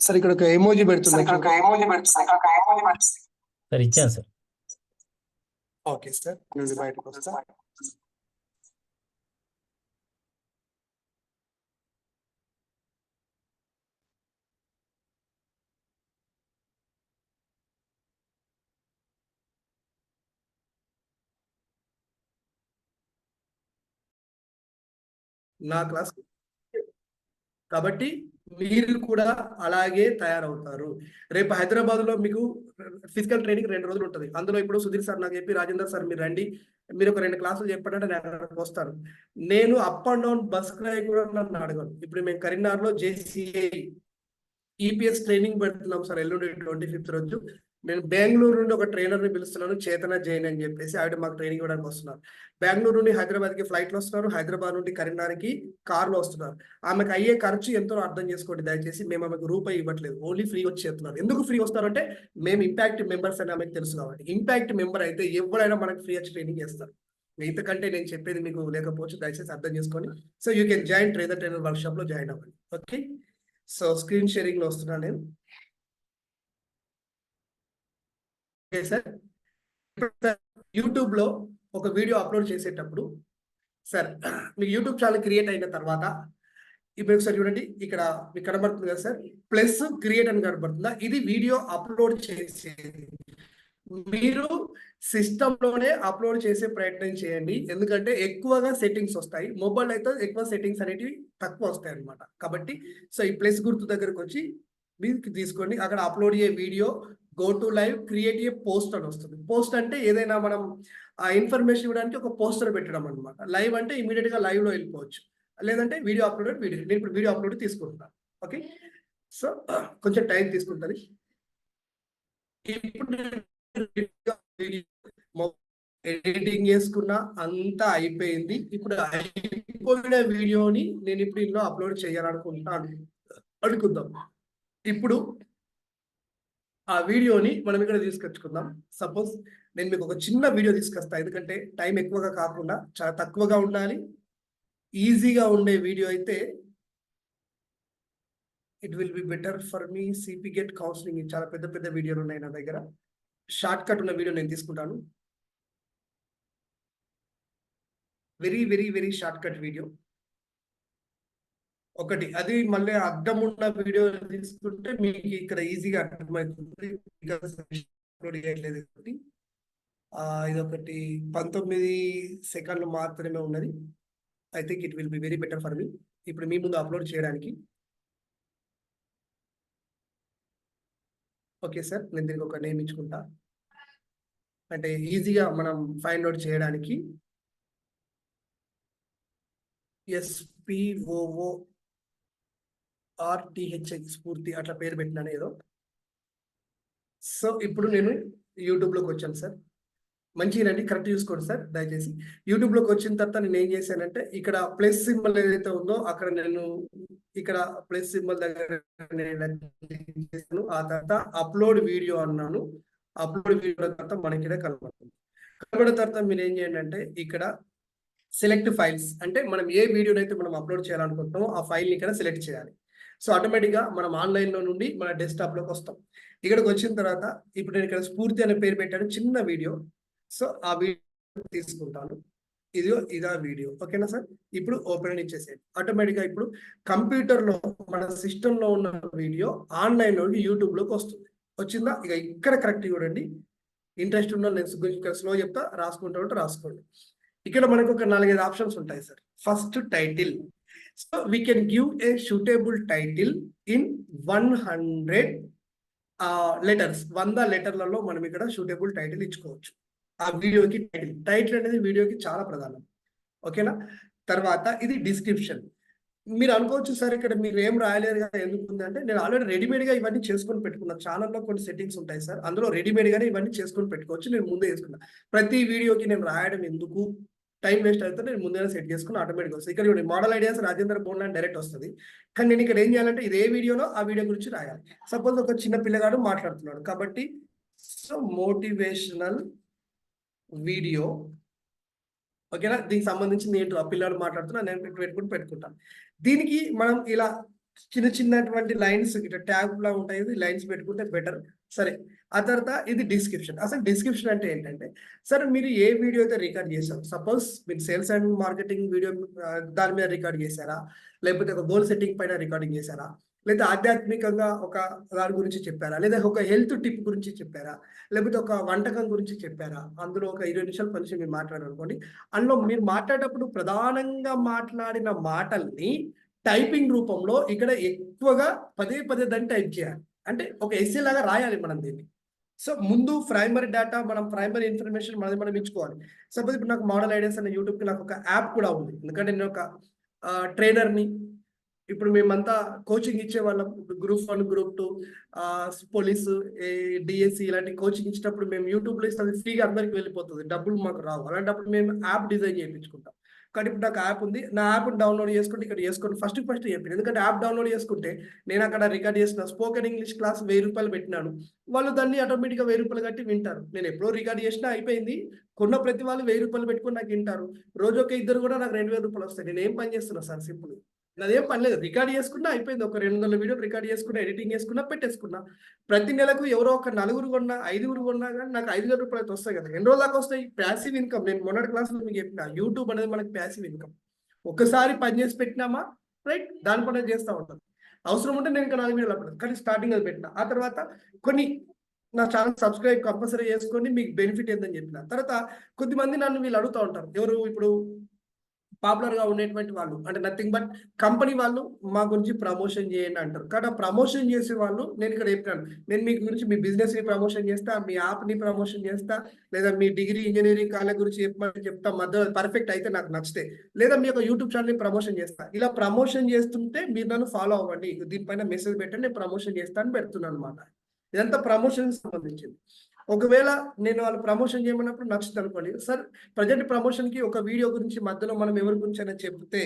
Sir ఇక్కడ ఒక ఎమోజీ పెడుతున్నా. సార్ ఇచ్చాను సార్. ఓకే సార్, నేను బయటకు వస్తా. నా క్లాస్ కాబట్టి మీరు కూడా అలాగే తయారవుతారు. రేపు హైదరాబాద్ లో మీకు ఫిజికల్ ట్రైనింగ్ 2 రోజులు ఉంటుంది. అందులో ఇప్పుడు సుధీర్ సార్ నాకు చెప్పి, రాజేందర్ సార్ మీరు రండి, మీరు ఒక 2 క్లాసులు చెప్పండి, నేను అక్కడికి వస్తాను. నేను అప్ అండ్ డౌన్ బస్ కిరాయి కూడా నన్ను అడగను. ఇప్పుడు మేము కరీంనగర్లో JCI EPS ట్రైనింగ్ పెడుతున్నాం సార్, ఎల్లుండి 25th రోజు. నేను బెంగళూరు నుండి ఒక ట్రైనర్ని పిలుస్తున్నాను, చేతన జైన్ అని చెప్పేసి. ఆవిడ మాకు ట్రైనింగ్ ఇవ్వడానికి వస్తున్నారు. బెంగళూరు నుండి హైదరాబాద్కి ఫ్లైట్లో వస్తున్నారు, హైదరాబాద్ నుండి కరీంనగర్కి కార్లో వస్తున్నారు. ఆమెకు అయ్యే ఖర్చు ఎంతో అర్థం చేసుకోండి దయచేసి. మేము ఆమెకు రూపాయి ఇవ్వట్లేదు, ఓన్లీ ఫ్రీ వచ్చి చేస్తున్నారు. ఎందుకు ఫ్రీ వస్తారంటే మేము ఇంపాక్ట్ మెంబర్స్ అని ఆమెకు తెలుసు కాబట్టి. ఇంపాక్ట్ మెంబర్ అయితే ఎవరైనా మనకు ఫ్రీ వచ్చి ట్రైనింగ్ చేస్తారు. ఇంతకంటే నేను చెప్పేది మీకు లేకపోవచ్చు, దయచేసి అర్థం చేసుకొని. So you can join trainer workshop లో జాయిన్ అవ్వండి. ఓకే, సో స్క్రీన్ షేరింగ్ లో వస్తున్నాను నేను. Okay sir. యూట్యూబ్ లో ఒక వీడియో అప్లోడ్ చేసేటప్పుడు సార్ మీకు యూట్యూబ్ ఛానల్ క్రియేట్ అయిన తర్వాత ఇప్పుడు ఒకసారి చూడండి, ఇక్కడ మీకు కనబడుతుంది కదా సార్, ప్లస్ క్రియేట్ అని కనబడుతుందా? ఇది వీడియో అప్లోడ్ చేసేది. మీరు సిస్టంలోనే అప్లోడ్ చేసే ప్రయత్నం చేయండి, ఎందుకంటే ఎక్కువగా సెట్టింగ్స్ వస్తాయి. మొబైల్ అయితే ఎక్కువ సెట్టింగ్స్ అనేటివి తక్కువ వస్తాయి అనమాట. కాబట్టి సో ఈ ప్లస్ గుర్తు దగ్గరకు వచ్చి మీరు తీసుకోండి, అక్కడ అప్లోడ్ అయ్యే video go to live create a post అని వస్తుంది. పోస్ట్ అంటే ఏదైనా మనం ఆ ఇన్ఫర్మేషన్ ఇవ్వడానికి ఒక పోస్టర్ పెట్టడం అనమాట. లైవ్ అంటే ఇమీడియట్ గా లైవ్ లో వెళ్ళిపోవచ్చు, లేదంటే వీడియో అప్లోడ్ వీడియో. నేను ఇప్పుడు వీడియో అప్లోడ్ తీసుకుంటున్నాను. ఓకే, సో కొంచెం టైం తీసుకుంటుంది. ఇప్పుడు ఎడిటింగ్ చేసుకున్నా అంతా అయిపోయింది. ఇప్పుడు అయిపోయిన వీడియోని నేను ఇప్పుడు ఇందులో అప్లోడ్ చేయాలనుకుంటాను అనుకుందాం. ఇప్పుడు ఆ వీడియోని మనం ఇక్కడ తీసుకొచ్చుకుందాం. సపోజ్ నేను మీకు ఒక చిన్న వీడియో తీసుకొస్తా, ఎందుకంటే టైం ఎక్కువగా కాకుండా చాలా తక్కువగా ఉండాలి. ఈజీగా ఉండే వీడియో అయితే it will be better for me. CP get counselling చాలా పెద్ద పెద్ద వీడియోలు ఉన్నాయి నా దగ్గర. షార్ట్ కట్ ఉన్న వీడియో నేను తీసుకుంటాను. Very very very short cut video ఒకటి. అది మళ్ళీ అర్థం ఉన్న వీడియో తీసుకుంటే మీకు ఇక్కడ ఈజీగా అర్థమవుతుంది. అప్లోడ్ చేయట్లేదు కాబట్టి ఇదొకటి 19 సెకండ్లు మాత్రమే ఉన్నది. I think it will be very better for me ఇప్పుడు మీ ముందు అప్లోడ్ చేయడానికి. ఓకే సార్, నేను దీనికి ఒక నేమ్ ఇచ్చుకుంటా, అంటే ఈజీగా మనం ఫైండ్ అవుట్ చేయడానికి. SPOORTHI స్ఫూర్తి అట్లా పేరు పెట్టినాను ఏదో. సో ఇప్పుడు నేను యూట్యూబ్లోకి వచ్చాను సార్. మంచిగానండి, కరెక్ట్ చూసుకోండి సార్ దయచేసి. యూట్యూబ్లోకి వచ్చిన తర్వాత నేను ఏం చేశానంటే ఇక్కడ ప్లస్ సింబల్ ఏదైతే ఉందో అక్కడ నేను ఇక్కడ ప్లస్ సింబల్ దగ్గర చేశాను. ఆ తర్వాత అప్లోడ్ వీడియో అన్నాను. అప్లోడ్ వీడియో తర్వాత మనకి ఇక్కడ కనబడుతుంది. కనబడిన తర్వాత మీరు ఏం చేయండి అంటే ఇక్కడ సెలెక్ట్ ఫైల్స్, అంటే మనం ఏ వీడియోని అయితే మనం అప్లోడ్ చేయాలనుకుంటున్నామో ఆ ఫైల్ని ఇక్కడ సెలెక్ట్ చేయాలి. సో ఆటోమేటిక్గా మనం ఆన్లైన్లో నుండి మన డెస్క్టాప్లోకి వస్తాం. ఇక్కడికి వచ్చిన తర్వాత ఇప్పుడు నేను ఇక్కడ స్ఫూర్తి అనే పేరు పెట్టాను, చిన్న వీడియో. సో ఆ వీడియో తీసుకుంటాను. ఇదా వీడియో. ఓకేనా సార్? ఇప్పుడు ఓపెన్ ఇచ్చేసేయండి. ఆటోమేటిక్గా ఇప్పుడు కంప్యూటర్లో మన సిస్టంలో ఉన్న వీడియో ఆన్లైన్లో యూట్యూబ్లోకి వస్తుంది. వచ్చిందా? ఇక ఇక్కడ కరెక్ట్ చూడండి. ఇంట్రెస్ట్ ఉన్న నేను ఇక్కడ స్లో చెప్తా, రాసుకుంటా రాసుకోండి. ఇక్కడ మనకు ఒక 4-5 ఆప్షన్స్ ఉంటాయి sir. First title. So we can give a suitable title in 100 letters. 100 లెటర్లలో మనం ఇక్కడ సూటబుల్ టైటిల్ ఇచ్చుకోవచ్చు. ఆ వీడియోకి టైటిల్ అనేది వీడియోకి చాలా ప్రధానం. ఓకేనా? తర్వాత ఇది డిస్క్రిప్షన్. మీరు అనుకోవచ్చు సార్ ఇక్కడ మీరు ఏం రాయలేరు కదా ఎందుకు అంటే, నేను ఆల్రెడీ రెడీమేడ్గా ఇవన్నీ చేసుకొని పెట్టుకున్నా. ఛానల్లో కొన్ని సెట్టింగ్స్ ఉంటాయి సార్, అందులో రెడీమేడ్గానే ఇవన్నీ చేసుకొని పెట్టుకోవచ్చు. నేను ముందే చేసుకున్నా. ప్రతి వీడియోకి నేను రాయడం ఎందుకు, టైం వేస్ట్ అవుతుంది, నేను ముందే సెట్ చేసుకుని ఆటోమేటిక్గా వస్తుంది. ఇక్కడ మోడల్ ఐడియాస్ రాజేంద్ర బోన్ అని డైరెక్ట్ వస్తుంది. కానీ నేను ఇక్కడ ఏం చేయాలంటే ఇది ఏ వీడియోలో ఆ వీడియో గురించి రాయాలి. సపోజ్ ఒక చిన్న పిల్లగాడు మాట్లాడుతున్నాడు కాబట్టి సో మోటివేషనల్ వీడియో. ఓకేనా? దీనికి సంబంధించి నేను ఆ పిల్లలు మాట్లాడుతున్నా, నేను పెట్టుకుంటాను. దీనికి మనం ఇలా చిన్నటువంటి లైన్స్ ఇట్లా ట్యాగ్ లా ఉంటాయి, లైన్స్ పెట్టుకుంటే బెటర్. సరే, ఆ తర్వాత ఇది డిస్క్రిప్షన్. అసలు డిస్క్రిప్షన్ అంటే ఏంటంటే సరే మీరు ఏ వీడియో అయితే రికార్డ్ చేశారు, సపోజ్ మీరు సేల్స్ అండ్ మార్కెటింగ్ వీడియో దాని మీద రికార్డ్ చేశారా, లేకపోతే ఒక గోల్ సెట్టింగ్ పైన రికార్డింగ్ చేశారా, లేదా ఆధ్యాత్మికంగా ఒక దాని గురించి చెప్పారా, లేదా ఒక హెల్త్ టిప్ గురించి చెప్పారా, లేకపోతే ఒక వంటకం గురించి చెప్పారా, అందులో ఒక 20 నిమిషాల పని మీరు మాట్లాడారనుకోండి. అందులో మీరు మాట్లాడేటప్పుడు ప్రధానంగా మాట్లాడిన మాటల్ని టైపింగ్ రూపంలో ఇక్కడ ఎక్కువగా పదే దాన్ని టైప్ చేయాలి. అంటే ఒక ఎస్సే లాగా రాయాలి మనం దీన్ని. సో ముందు ప్రైమరీ డేటా, మనం ప్రైమరీ ఇన్ఫర్మేషన్ మనం ఇచ్చుకోవాలి. సపోజ్ ఇప్పుడు నాకు మోడల్ ఐడియాస్ అనే యూట్యూబ్కి నాకు ఒక యాప్ కూడా ఉంది, ఎందుకంటే నేను ఒక ట్రైనర్ని. ఇప్పుడు మేమంతా కోచింగ్ ఇచ్చే వాళ్ళం. గ్రూప్ 1, గ్రూప్ 2, పోలీసు, డిఎస్సి ఇలాంటి కోచింగ్ ఇచ్చినప్పుడు మేము యూట్యూబ్లో ఇస్తే ఫ్రీగా అందరికి వెళ్ళిపోతుంది, డబ్బులు మాకు రావు. అలాంటప్పుడు మేము యాప్ డిజైన్ చేయించుకుంటాం. కానీ ఇప్పుడు నాకు యాప్ ఉంది, నా యాప్ని డౌన్లోడ్ చేసుకుంటే ఇక్కడ చేసుకోండి. ఫస్ట్ చెప్పింది, ఎందుకంటే యాప్ డౌన్లోడ్ చేసుకుంటే నేను అక్కడ రికార్డ్ చేసిన స్పోకెన్ ఇంగ్లీష్ క్లాస్ 1000 రూపాయలు పెట్టినాను, వాళ్ళు దాన్ని ఆటోమేటిక్గా 1000 రూపాయలు కట్టి వింటారు. నేను ఎప్పుడో రికార్డ్ చేసినా అయిపోయింది, కొన్న ప్రతి వాళ్ళు 1000 రూపాయలు పెట్టుకుని నాకు వింటారు. రోజు ఒక 2 కూడా నాకు 2000 రూపాయలు వస్తాయి. నేను ఏం పని చేస్తున్నా సార్? సింపుల్. అదేం పని లేదు, రికార్డ్ చేసుకున్నా అయిపోయింది. ఒక 200 వీడియోలు రికార్డ్ చేసుకున్నా, ఎడిటింగ్ చేసుకున్నా, పెట్టేసుకున్నా. ప్రతి నెలకు ఎవరో ఒక 4 కొన్నా, 5 కొన్నా కానీ నాకు 5,000 రూపాయలు అయితే వస్తాయి కదా. ఎన్ని రోజుల దాకా వస్తాయి? Passive income. నేను మొన్నటి క్లాస్లో మీకు చెప్పిన యూట్యూబ్ అనేది మనకి ప్యాసివ్ ఇన్కమ్. ఒక్కసారి పని చేసి పెట్టినామా రైట్, దాని పని చేస్తూ ఉంటాను. అవసరం ఉంటే నేను ఇంకా 4 వీడియోలు అప్పుడు కానీ స్టార్టింగ్ అది పెట్టిన. ఆ తర్వాత కొన్ని నా ఛానల్ సబ్స్క్రైబ్ కంపల్సరీ చేసుకోండి, మీకు బెనిఫిట్ ఏందని చెప్పిన. తర్వాత కొద్దిమంది నన్ను వీళ్ళు అడుగుతూ ఉంటారు, ఎవరు ఇప్పుడు పాపులర్ గా ఉండేటువంటి వాళ్ళు, అంటే నథింగ్ బట్ కంపెనీ వాళ్ళు మా గురించి ప్రమోషన్ చేయండి అంటారు. కానీ ఆ ప్రమోషన్ చేసే వాళ్ళు నేను ఇక్కడ చెప్పాను, నేను మీ గురించి మీ బిజినెస్ ని ప్రమోషన్ చేస్తా, మీ యాప్ ని ప్రమోషన్ చేస్తా, లేదా మీ డిగ్రీ ఇంజనీరింగ్ కాలేజ్ గురించి చెప్పమని చెప్తా. మధ్య పర్ఫెక్ట్ అయితే నాకు నచ్చితే, లేదా మీ యొక్క యూట్యూబ్ ఛానల్ ని ప్రమోషన్ చేస్తా. ఇలా ప్రమోషన్ చేస్తుంటే మీరు నన్ను ఫాలో అవ్వండి, దీనిపైన మెసేజ్ పెట్టండి, నేను ప్రమోషన్ చేస్తా అని పెడుతున్నాను అనమాట. ఇదంతా ప్రమోషన్ సంబంధించింది. ఒకవేళ నేను వాళ్ళు ప్రమోషన్ చేయమన్నప్పుడు నచ్చుతుంది అనుకోండి, సార్ ప్రజెంట్ ప్రమోషన్ కి ఒక వీడియో గురించి మధ్యలో మనం ఎవరి గురించి అయినా చెప్తే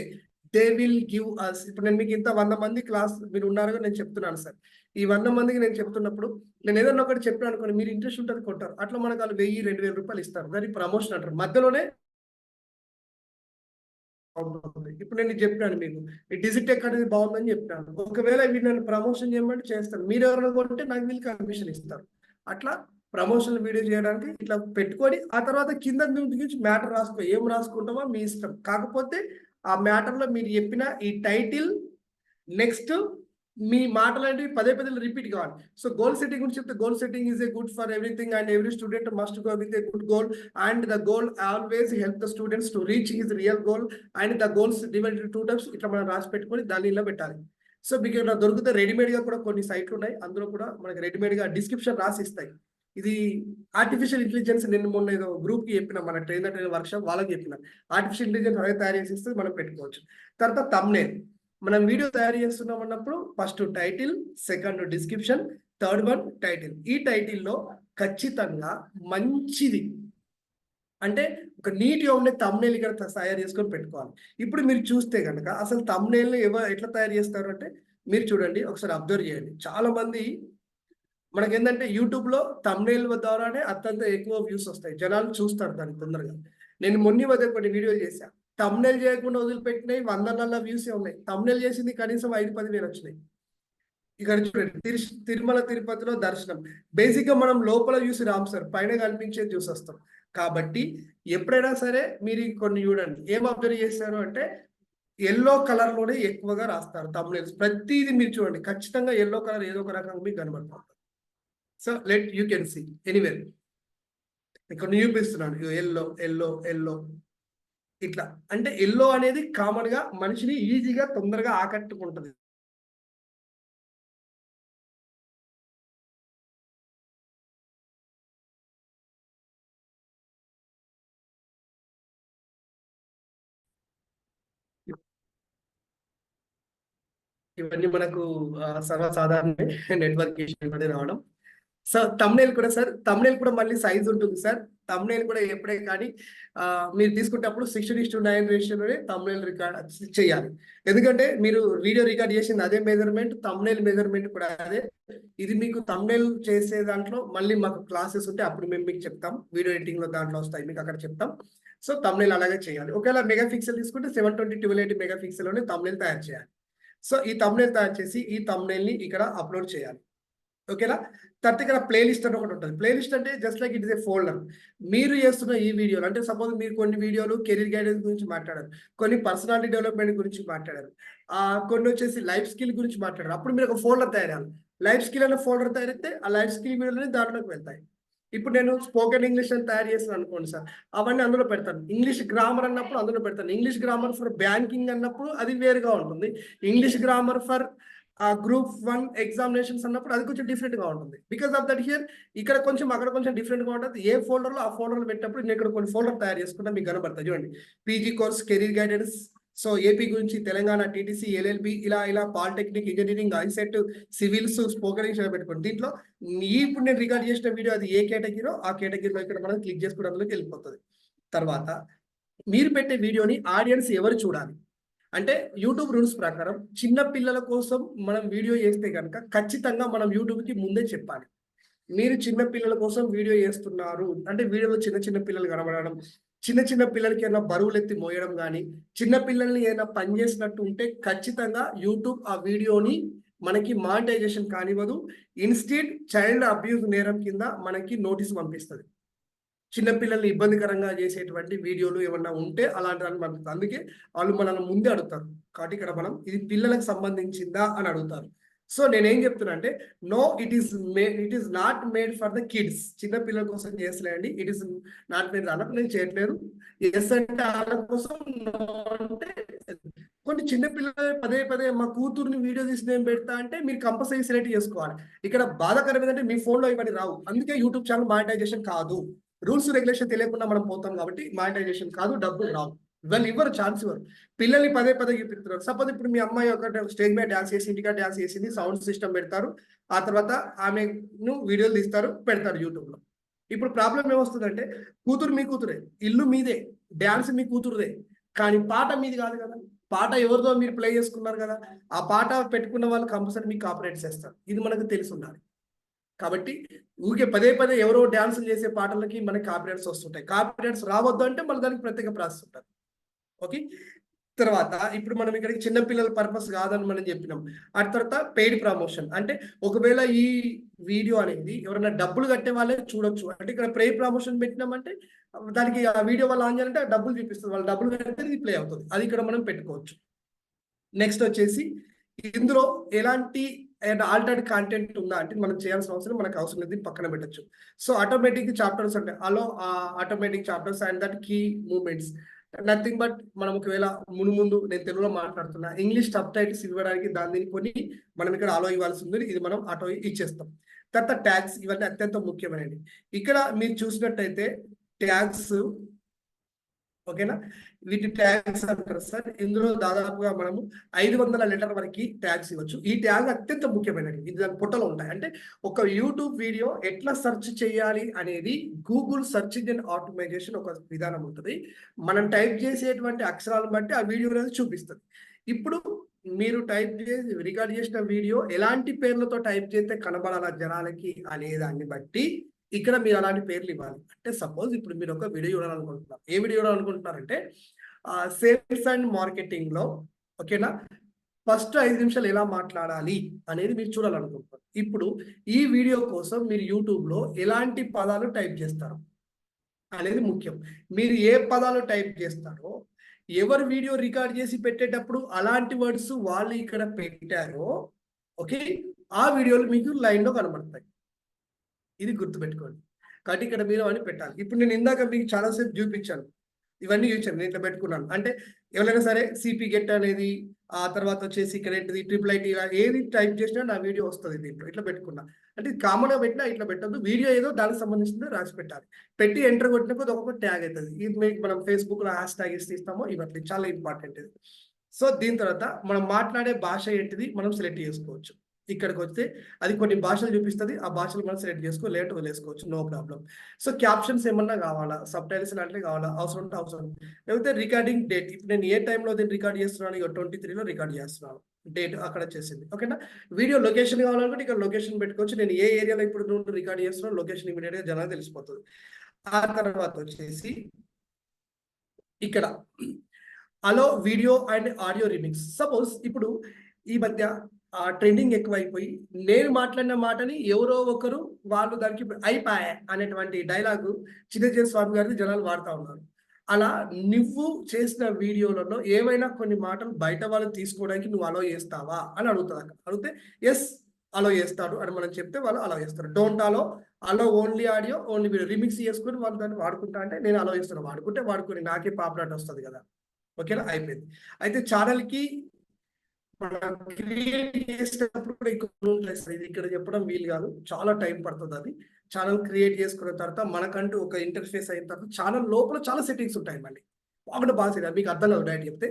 దే విల్ గివ్ అస్. ఇప్పుడు నేను మీకు ఇంత 100 మంది క్లాస్ మీరు ఉన్నారుగా నేను చెప్తున్నాను సార్, ఈ 100 మందికి నేను చెప్తున్నప్పుడు నేను ఏదన్నా ఒకటి చెప్పాను అనుకోండి, మీరు ఇంట్రెస్ట్ ఉంటుంది కొంటారు. అట్లా మనకు వాళ్ళు 1000-2000 రూపాయలు ఇస్తారు, దాన్ని ప్రమోషన్ అంటారు. మధ్యలోనే ఇప్పుడు నేను చెప్పాను మీకు ఈ డిజిటెక్ అనేది బాగుందని చెప్పాను. ఒకవేళ వీళ్ళు నన్ను ప్రమోషన్ చేయమంటే చేస్తాను, మీరు ఎవరైనా కొంటే నాకు వీళ్ళు కమిషన్ ఇస్తారు. అట్లా ప్రమోషన్ వీడియో చేయడానికి ఇట్లా పెట్టుకొని ఆ తర్వాత కింద నుంచి మ్యాటర్ రాసుకో, ఏం రాసుకుంటామో మీ ఇష్టం. కాకపోతే ఆ మ్యాటర్లో మీరు చెప్పిన ఈ టైటిల్ నెక్స్ట్ మీ మాటలు అనేవి పదే రిపీట్ కావాలి. సో గోల్ సెట్టింగ్ గురించి చెప్తే, goal setting is a good for everything and every student must go with a good goal and the goal always help the students to reach his real goal and the goals divided 2 times. ఇట్లా మనం రాసి పెట్టుకొని దాన్ని ఇలా పెట్టాలి. సో మీకు ఇలా దొరికితే రెడీమేడ్ గా కూడా కొన్ని సైట్లు ఉన్నాయి, అందులో కూడా మనకి రెడీమేడ్ గా డిస్క్రిప్షన్ రాసి ఇస్తాయి. ఇది ఆర్టిఫిషియల్ ఇంటెలిజెన్స్. నేను మొన్న ఏదో గ్రూప్ కి చెప్పిన, మన ట్రైనర్ వర్క్షాప్ వాళ్ళకి చెప్పిన, ఆర్టిఫిషియల్ ఇంటెలిజెన్స్ అలాగే తయారు చేసి ఇస్తే మనం పెట్టుకోవచ్చు. తర్వాత థంబ్నెయిల్, మనం వీడియో తయారు చేస్తున్నాం అన్నప్పుడు first title, second description, third one title. ఈ టైటిల్లో ఖచ్చితంగా మంచిది అంటే ఒక నీట్గా ఉండే థంబ్నెయిల్ ఇక్కడ తయారు చేసుకొని పెట్టుకోవాలి. ఇప్పుడు మీరు చూస్తే కనుక అసలు థంబ్నెయిల్ ఎట్లా తయారు చేస్తారు అంటే, మీరు చూడండి ఒకసారి అబ్జర్వ్ చేయండి. చాలా మంది మనకి ఏంటంటే యూట్యూబ్ లో థంబ్నెయిల్ ద్వారానే అత్యంత ఎక్కువ వ్యూస్ వస్తాయి, జనాలు చూస్తారు దాన్ని తొందరగా. నేను మొన్న మధ్య కొన్ని వీడియోలు చేశా, థంబ్నెయిల్ చేయకుండా వదిలిపెట్టినాయి 100 వ్యూస్ ఉన్నాయి, థంబ్నెయిల్ చేసింది కనీసం 5-10 వేలు వచ్చినాయి. ఇక్కడ చూడండి, తిరుమల తిరుపతిలో దర్శనం. బేసిక్ గా మనం లోపల చూసి రాము సార్, పైన కనిపించేది చూసి వస్తాం. కాబట్టి ఎప్పుడైనా సరే మీరు కొన్ని చూడండి, ఏం అబ్జర్వ్ చేస్తారు అంటే ఎల్లో కలర్ లోనే ఎక్కువగా రాస్తారు థంబ్నెయిల్స్. ప్రతిదీ మీరు చూడండి, ఖచ్చితంగా ఎల్లో కలర్ ఏదో ఒక రకంగా మీకు కనబడుతుంది. So let you can see anywhere, ఇక్కడ చూపిస్తున్నాను ఎల్లో ఎల్లో ఎల్లో ఇట్లా. అంటే ఎల్లో అనేది కామన్ గా మనిషిని ఈజీగా తొందరగా ఆకట్టుకుంటుంది. ఇవన్నీ మనకు సర్వసాధారణమే, నెట్వర్క్ ఇష్యూ రావడం. సో తమ్నేల్ కూడా సార్, తమ్నేల్ కూడా మళ్ళీ సైజ్ ఉంటుంది సార్. తమ్నేల్ కూడా ఎప్పుడే కానీ మీరు తీసుకునేటప్పుడు 60:9 రేషియోలోనే తమ్నేల్ రికార్డ్ చేయాలి. ఎందుకంటే మీరు వీడియో రికార్డ్ చేసింది అదే మెజర్మెంట్, తమ్నేల్ మెజర్మెంట్ కూడా అదే. ఇది మీకు తమ్నేల్ చేసే దాంట్లో మళ్ళీ మాకు క్లాసెస్ ఉంటే అప్పుడు మేము మీకు చెప్తాం, వీడియో ఎడిటింగ్ లో దాంట్లో వస్తాయి మీకు అక్కడ చెప్తాం. సో తమ్నేల్ అలాగే చేయాలి. ఒకవేళ మెగాపిక్సెల్ తీసుకుంటే 720x1280 మెగాపిక్సెల్ లోనే తమ్నేల్ తయారు చేయాలి. సో ఈ తమ్నేల్ తయారు చేసి ఈ తమ్నేల్ ని ఇక్కడ అప్లోడ్ చేయాలి. ఓకేనా? తర్వాత ఇక్కడ ప్లేలిస్ట్ అని ఒకటి ఉంటుంది. ప్లేలిస్ట్ అంటే just like it is a folder. మీరు చేస్తున్న ఈ వీడియోలు అంటే సపోజ్ మీరు కొన్ని వీడియోలు కెరీర్ గైడెన్స్ గురించి మాట్లాడారు, కొన్ని పర్సనాలిటీ డెవలప్మెంట్ గురించి మాట్లాడారు, కొన్ని వచ్చేసి లైఫ్ స్కిల్ గురించి మాట్లాడారు. అప్పుడు మీరు ఒక ఫోల్డర్ తయారు, లైఫ్ స్కిల్ అనే ఫోల్డర్ తయారైతే ఆ లైఫ్ స్కిల్ వీడియోలని దాంట్లోకి వెళ్తాయి. ఇప్పుడు నేను స్పోకెన్ ఇంగ్లీష్ అని తయారు చేస్తాను అనుకోండి సార్, అవన్నీ అందులో పెడతాను. ఇంగ్లీష్ గ్రామర్ అన్నప్పుడు అందులో పెడతాను. ఇంగ్లీష్ గ్రామర్ ఫర్ బ్యాంకింగ్ అన్నప్పుడు అది వేరుగా ఉంటుంది. English grammar for group 1 examinations అన్నప్పుడు అది కొంచెం డిఫరెంట్ గా ఉంటుంది. బికాస్ ఆఫ్ దట్ హియర్ ఇక్కడ కొంచెం అక్కడ కొంచెం డిఫరెంట్ గా ఉంటుంది. ఏ ఫోల్డర్ లో ఆ ఫోల్డర్ లో పెట్టినప్పుడు నేను ఇక్కడ కొన్ని ఫోల్డర్ తయారు చేసుకుంటా మీకు కనబడతాయి. చూడండి, PG course, career guidance, so AP గురించి, తెలంగాణ, టీటీసీ, ఎల్ఎల్బి, ఇలా polytechnic, engineering, ICET, civils, spoken English పెట్టుకోండి. దీంట్లో ఇప్పుడు నేను రికార్డ్ చేసిన వీడియో అది ఏ కేటగిరీలో ఆ కేటగిరీలో ఇక్కడ మనం క్లిక్ చేసుకుని అందులోకి వెళ్ళిపోతుంది. తర్వాత మీరు పెట్టే వీడియోని ఆడియన్స్ ఎవరు చూడాలి అంటే, యూట్యూబ్ రూల్స్ ప్రకారం చిన్న పిల్లల కోసం మనం వీడియో చేస్తే కనుక ఖచ్చితంగా మనం యూట్యూబ్కి ముందే చెప్పాలి, మీరు చిన్న పిల్లల కోసం వీడియో చేస్తున్నారు అంటే వీడియోలో చిన్న పిల్లలు కనబడడం, చిన్న చిన్న పిల్లలకి ఏమైనా బరువులు ఎత్తి మోయడం కానీ, చిన్న పిల్లల్ని ఏమైనా పని చేసినట్టు ఉంటే ఖచ్చితంగా యూట్యూబ్ ఆ వీడియోని మనకి మానిటైజేషన్ కానివ్వదు. ఇన్స్టెడ్ చైల్డ్ అబ్యూస్ నేరం కింద మనకి నోటీస్ పంపిస్తుంది. చిన్న పిల్లల్ని ఇబ్బందికరంగా చేసేటువంటి వీడియోలు ఏమన్నా ఉంటే అలాంటి దాన్ని పంపిస్తారు. అందుకే వాళ్ళు మనల్ని ముందే అడుగుతారు. కాబట్టి ఇక్కడ మనం ఇది పిల్లలకు సంబంధించిందా అని అడుగుతారు. సో నేనేం చెప్తున్నా అంటే no, it is not made for the kids. చిన్న పిల్లల కోసం చేస్తలేండి. ఇట్ ఈస్ నాట్ మేడ్ అన్నప్పుడు నేను చేయట్లేదు. ఎస్ అంటే వాళ్ళ కోసం, నో అంటే కొన్ని చిన్న పిల్లలు పదే పదే మా కూతుర్ని వీడియో తీసి నేను పెడతా అంటే మీరు కంపల్సరీ సెలెక్ట్ చేసుకోవాలి. ఇక్కడ బాధాకరం ఏంటంటే మీ ఫోన్లో ఇవన్నీ రావు. అందుకే యూట్యూబ్ ఛానల్ మానిటైజేషన్ కాదు. రూల్స్ రెగ్యులేషన్ తెలియకుండా మనం పోతాం కాబట్టి మానిటైజేషన్ కాదు, డబ్బులు రావు. వాళ్ళు ఇవ్వరు, ఛాన్స్ ఇవ్వరు. పిల్లల్ని పదే పదే చూపిస్తున్నారు. సపోజ్ ఇప్పుడు మీ అమ్మాయి ఒక స్టేజ్ మీద డాన్స్ చేసి, ఇంటికా డాన్స్ చేసింది, సౌండ్ సిస్టమ్ పెడతారు. ఆ తర్వాత ఆమెను వీడియోలు తీస్తారు, పెడతారు యూట్యూబ్లో. ఇప్పుడు ప్రాబ్లం ఏమొస్తుందంటే కూతురు మీ కూతురే, ఇల్లు మీదే, డాన్స్ మీ కూతురుదే, కానీ పాట మీది కాదు కదా. పాట ఎవరిదో మీరు ప్లే చేసుకున్నారు కదా, ఆ పాట పెట్టుకున్న వాళ్ళు కంపల్సరీ మీకు కాపరేట్ చేస్తారు. ఇది మనకు తెలిసి ఉండాలి. కాబట్టి ఊరికే పదే పదే ఎవరో డాన్సులు చేసే పాటలకి మనకి కాపీరైట్స్ వస్తుంటాయి. కాపీరైట్స్ రావద్దు అంటే మళ్ళీ దానికి ప్రత్యేక ప్రాసెస్ ఉంటుంది. ఓకే, తర్వాత ఇప్పుడు మనం ఇక్కడికి చిన్నపిల్లల పర్పస్ కాదని మనం చెప్పినాం. ఆ తర్వాత పెయిడ్ ప్రమోషన్ అంటే ఒకవేళ ఈ వీడియో అనేది ఎవరైనా డబ్బులు కట్టే వాళ్ళే చూడొచ్చు. అంటే ఇక్కడ పెయిడ్ ప్రమోషన్ పెట్టినామంటే దానికి ఆ వీడియో వాళ్ళు ఆన్ చేయాలంటే డబ్బులు చూపిస్తుంది. వాళ్ళు డబ్బులు కడితే ఇది ప్లే అవుతుంది. అది ఇక్కడ మనం పెట్టుకోవచ్చు. నెక్స్ట్ వచ్చేసి ఇందులో ఎలాంటి ఆల్టర్డ్ కంటెంట్ ఉందా అంటే మనం చేయాల్సిన అవసరం మనకు అవసరం లేదు, పక్కన పెట్టచ్చు. సో ఆటోమేటిక్ చాప్టర్స్ అంటే also automatic chapters and that key movements, nothing but మనం ఒకవేళ ముందు నేను తెలుగులో మాట్లాడుతున్నా, ఇంగ్లీష్ సబ్ టైటిల్స్ ఇవ్వడానికి దాన్ని కొని మనం ఇక్కడ అలో ఇవ్వాల్సి ఉంది. ఇది మనం ఆటో ఇచ్చేస్తాం. తర్వాత ట్యాగ్స్, ఇవన్నీ అత్యంత ముఖ్యమైనవి. ఇక్కడ మీరు చూసినట్టయితే ట్యాగ్స్, ఓకేనా, వీటి ట్యాగ్స్ అంటారు సార్. ఇందులో దాదాపుగా మనము 500 లెటర్ వరకు ట్యాగ్స్ ఇవ్వచ్చు. ఈ ట్యాగ్ అత్యంత ముఖ్యమైనది. ఇది దాని పుట్టలో ఉంటాయి. అంటే ఒక యూట్యూబ్ వీడియో ఎట్లా సెర్చ్ చేయాలి అనేది గూగుల్ సెర్చ్ ఇంజిన్ ఆటోమైజేషన్ ఒక విధానం ఉంటుంది. మనం టైప్ చేసేటువంటి అక్షరాలను బట్టి ఆ వీడియో అనేది చూపిస్తుంది. ఇప్పుడు మీరు టైప్ చేసి రికార్డ్ చేసిన వీడియో ఎలాంటి పేర్లతో టైప్ చేస్తే కనబడాల జనాలకి అనే దాన్ని బట్టి ఇక్కడ మీరు అలాంటి పేర్లు ఇవ్వాలి. అంటే సపోజ్ ఇప్పుడు మీరు ఒక వీడియో చూడాలనుకుంటున్నారు. ఏ వీడియో చూడాలనుకుంటున్నారంటే సేల్స్ అండ్ మార్కెటింగ్ లో, ఓకేనా, ఫస్ట్ 5 నిమిషాలు ఎలా మాట్లాడాలి అనేది మీరు చూడాలనుకుంటున్నారు. ఇప్పుడు ఈ వీడియో కోసం మీరు యూట్యూబ్ లో ఎలాంటి పదాలు టైప్ చేస్తారు అనేది ముఖ్యం. మీరు ఏ పదాలు టైప్ చేస్తారో, ఎవరు వీడియో రికార్డ్ చేసి పెట్టేటప్పుడు అలాంటి వర్డ్స్ వాళ్ళు ఇక్కడ పెట్టారో, ఓకే, ఆ వీడియోలు మీకు లైన్ లో కనబడతాయి. ఇది గుర్తుపెట్టుకోండి. కాబట్టి ఇక్కడ మీరు అని పెట్టాలి. ఇప్పుడు నేను ఇందాక మీకు చాలాసేపు చూపించాను, ఇవన్నీ చూపించాను, నేను ఇట్లా పెట్టుకున్నాను. అంటే ఎవరైనా సరే సిపి గెట్ అనేది, ఆ తర్వాత వచ్చేసి ఇక్కడ ఏంటిది IIIT, ఇలా ఏది టైప్ చేసినా నా వీడియో వస్తుంది దీంట్లో. ఇట్లా పెట్టుకున్నా అంటే కామన్గా పెట్టినా ఇట్లా పెట్టద్దు. వీడియో ఏదో దానికి సంబంధించిందో రాసి పెట్టాలి. పెట్టి ఎంటర్ కొట్టినప్పుడు ఒక్కొక్క ట్యాగ్ అవుతుంది. ఇది మీకు మనం ఫేస్బుక్లో హ్యాష్ ట్యాగ్ ఇస్తామో ఇవన్నీ చాలా ఇంపార్టెంట్ ఇది. సో దీని తర్వాత మనం మాట్లాడే భాష ఏంటిది మనం సెలెక్ట్ చేసుకోవచ్చు. ఇక్కడికి వస్తే అది కొన్ని భాషలు చూపిస్తుంది. ఆ భాషలు మనం సెలెక్ట్ చేసుకో, లేట్ వదిలేసుకోవచ్చు, నో ప్రాబ్లం. సో క్యాప్షన్స్ ఏమన్నా కావాలా, సబ్ టైటిల్స్ లాంటివి కావాలా, అవసరం ఉంటే అవసరం. లేకపోతే రికార్డింగ్ డేట్, ఇప్పుడు నేను ఏ టైంలో దీన్ని రికార్డ్ చేస్తున్నాను, ఇక 23లో రికార్డ్ చేస్తున్నాను, డేట్ అక్కడ వచ్చేసింది. ఓకేనా, వీడియో లొకేషన్ కావాలనుకుంటే ఇక్కడ లొకేషన్ పెట్టుకోవచ్చు. నేను ఏ ఏరియాలో ఇప్పుడు రికార్డ్ చేస్తున్నాను లొకేషన్ ఇమీడియట్ గా జనాలు తెలిసిపోతుంది. ఆ తర్వాత వచ్చేసి ఇక్కడ also video and audio remix. Suppose ఇప్పుడు ఈ మధ్య ట్రెండింగ్ ఎక్కువైపోయి నేను మాట్లాడిన మాటని ఎవరో ఒకరు వాళ్ళు దానికి అయిపోయా అనేటువంటి డైలాగు చిన్నజీవి స్వామి గారిని జనాలు వాడుతూ ఉన్నారు. అలా నువ్వు చేసిన వీడియోలలో ఏమైనా కొన్ని మాటలు బయట వాళ్ళు తీసుకోవడానికి నువ్వు అలో చేస్తావా అని అడుగుతుంది. అక్కడ అడిగితే ఎస్ అలో చేస్తాడు అని మనం చెప్తే వాళ్ళు అలో చేస్తారు. Don't allow only audio only video remix చేసుకుని వాళ్ళు దాన్ని వాడుకుంటా అంటే నేను అలో చేస్తాను. వాడుకుంటే వాడుకొని నాకే పాపులారిటీ వస్తుంది కదా. ఓకేనా, అయిపోయింది. అయితే ఛానల్కి మనం క్రియేట్ చేసేటప్పుడు కూడా ఇది ఇక్కడ చెప్పడం వీలు కాదు, చాలా టైం పడుతుంది. అది ఛానల్ క్రియేట్ చేసుకున్న తర్వాత మనకంటూ ఒక ఇంటర్ఫేస్ అయిన తర్వాత ఛానల్ లోపల చాలా సెట్టింగ్స్ ఉంటాయి. మళ్ళీ బాగా సెట్, మీకు అర్థం కాదు డైరెక్ట్ చెప్తే.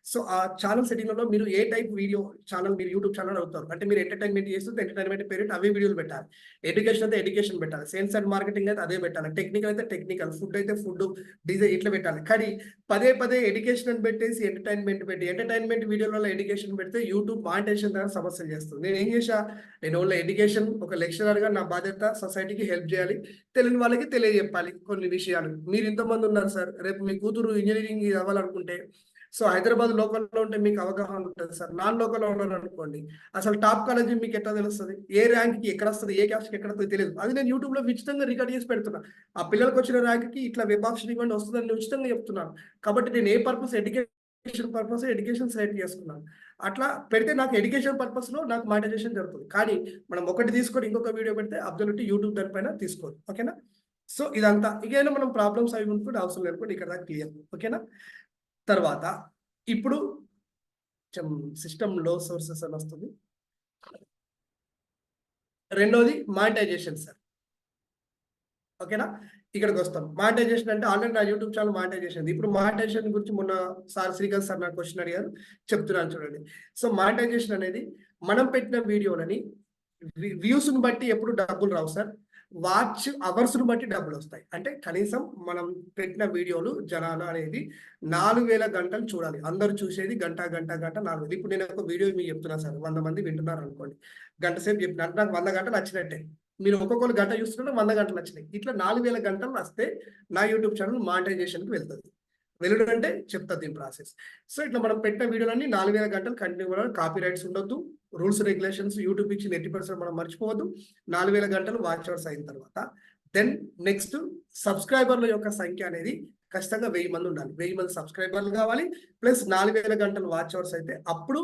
సో ఆ ఛానల్ సెట్టింగ్లో మీరు ఏ టైప్ వీడియో ఛానల్ మీరు యూట్యూబ్ ఛానల్ అవుతారు అంటే మీరు ఎంటర్టైన్మెంట్ చేస్తుంటే ఎంటర్టైన్మెంట్ పేరు అవే వీడియోలు పెట్టాలి. ఎడ్యుకేషన్ అయితే ఎడ్యుకేషన్ పెట్టాలి. సేల్స్ అండ్ మార్కెటింగ్ అయితే అదే పెట్టాలి. టెక్నికల్ అయితే టెక్నికల్, ఫుడ్ అయితే ఫుడ్, డిజైన్ ఇట్లా పెట్టాలి. కానీ పదే పదే ఎడ్యుకేషన్ అని పెట్టేసి ఎంటర్టైన్మెంట్ పెట్టి ఎంటర్టైన్మెంట్ వీడియోలలో ఎడ్యుకేషన్ పెడితే యూట్యూబ్ మానిటైజేషన్ ద్వారా సమస్యలు చేస్తుంది. నేను ఏం చేశా, నేను ఓన్లీ ఎడ్యుకేషన్ ఒక లెక్చరర్గా నా బాధ్యత సొసైటీకి హెల్ప్ చేయాలి, తెలియని వాళ్ళకి తెలియజెప్పాలి కొన్ని విషయాలు. మీరు ఇంతమంది ఉన్నారు సార్, రేపు మీ కూతురు ఇంజనీరింగ్ అవ్వాలనుకుంటే సో హైదరాబాద్ లోకల్లో ఉంటే మీకు అవగాహన ఉంటుంది సార్. నాన్ లోకల్లో ఉన్నారు అనుకోండి, అసలు టాప్ కాలేజీ మీకు ఎట్లా తెలుస్తుంది, ఏ ర్యాంక్కి ఎక్కడ వస్తుంది, ఏ క్యాస్ట్కి ఎక్కడ వస్తుంది తెలియదు. అది నేను యూట్యూబ్లో ఉచితంగా రికార్డ్ చేసి పెడుతున్నా. ఆ పిల్లలకు వచ్చిన ర్యాంక్కి ఇట్లా వెబ్ ఆప్షన్ ఇవ్వండి వస్తుందని ఉచితంగా చెప్తున్నాను. కాబట్టి నేను ఏ purpose education purpose education select చేసుకున్నాను. అట్లా పెడితే నాకు ఎడ్యుకేషన్ పర్పస్లో నాకు మానిటైజేషన్ జరుగుతుంది. కానీ మనం ఒకటి తీసుకొని ఇంకొక వీడియో పెడితే అబ్జల్యూట్లీ యూట్యూబ్ దానిపైన తీసుకోదు. ఓకేనా? సో ఇదంతా ఇకైనా మనం ప్రాబ్లమ్స్ అవి అనుకుంటే అవసరం లేకుండా ఇక్కడ దాకా క్లియర్. ఓకేనా? తర్వాత ఇప్పుడు సిస్టమ్ లో సోర్సెస్ అని వస్తుంది. రెండోది మానిటైజేషన్ సార్. ఓకేనా? ఇక్కడికి వస్తాం. మానిటైజేషన్ అంటే ఆల్రెడీ నా యూట్యూబ్ ఛానల్ మానిటైజేషన్. ఇప్పుడు మానిటైజేషన్ గురించి మొన్న సార్ శ్రీకాంత్ సార్ నాకు క్వశ్చన్ అడిగారు, చెప్తున్నాను చూడండి. సో మానిటైజేషన్ అనేది మనం పెట్టిన వీడియోలని వ్యూస్ని బట్టి ఎప్పుడు డబ్బులు రావు సార్, వాచ్ అవర్స్ను బట్టి డబ్బులు వస్తాయి. అంటే కనీసం మనం పెట్టిన వీడియోలు జనాలు అనేది 4000 గంటలు చూడాలి. అందరూ చూసేది గంట 4000. ఇప్పుడు నేను ఒక వీడియో మీకు చెప్తున్నాను సార్, 100 మంది వింటున్నారు అనుకోండి, గంట సేపు చెప్పిన అంటే నాకు 100 గంటలు వచ్చినట్టే. మీరు ఒక్కొక్కరు గంట చూస్తుంటే 100 గంటలు వచ్చినాయి. ఇట్లా 4000 గంటలు వస్తే నా యూట్యూబ్ ఛానల్ మానిటైజేషన్కి వెళ్తుంది. వెళ్ళడం అంటే చెప్తుంది దీని ప్రాసెస్. సో ఇట్లా మనం పెట్టిన వీడియోలన్నీ 4000 గంటలు కంటిన్యూ అవ్వాలి. కాపీ రైట్స్ ఉండొద్దు, రూల్స్ రెగ్యులేషన్స్ యూట్యూబ్ ఇచ్చిన 80% మనం మర్చిపోవద్దు. 4000 గంటలు వాచ్ అవర్స్ అయిన తర్వాత దెన్ నెక్స్ట్ సబ్స్క్రైబర్ల యొక్క సంఖ్య అనేది ఖచ్చితంగా 1000 మంది ఉండాలి. 1000 మంది సబ్స్క్రైబర్లు కావాలి, ప్లస్ 4000 గంటలు వాచ్ అవర్స్ అయితే అప్పుడు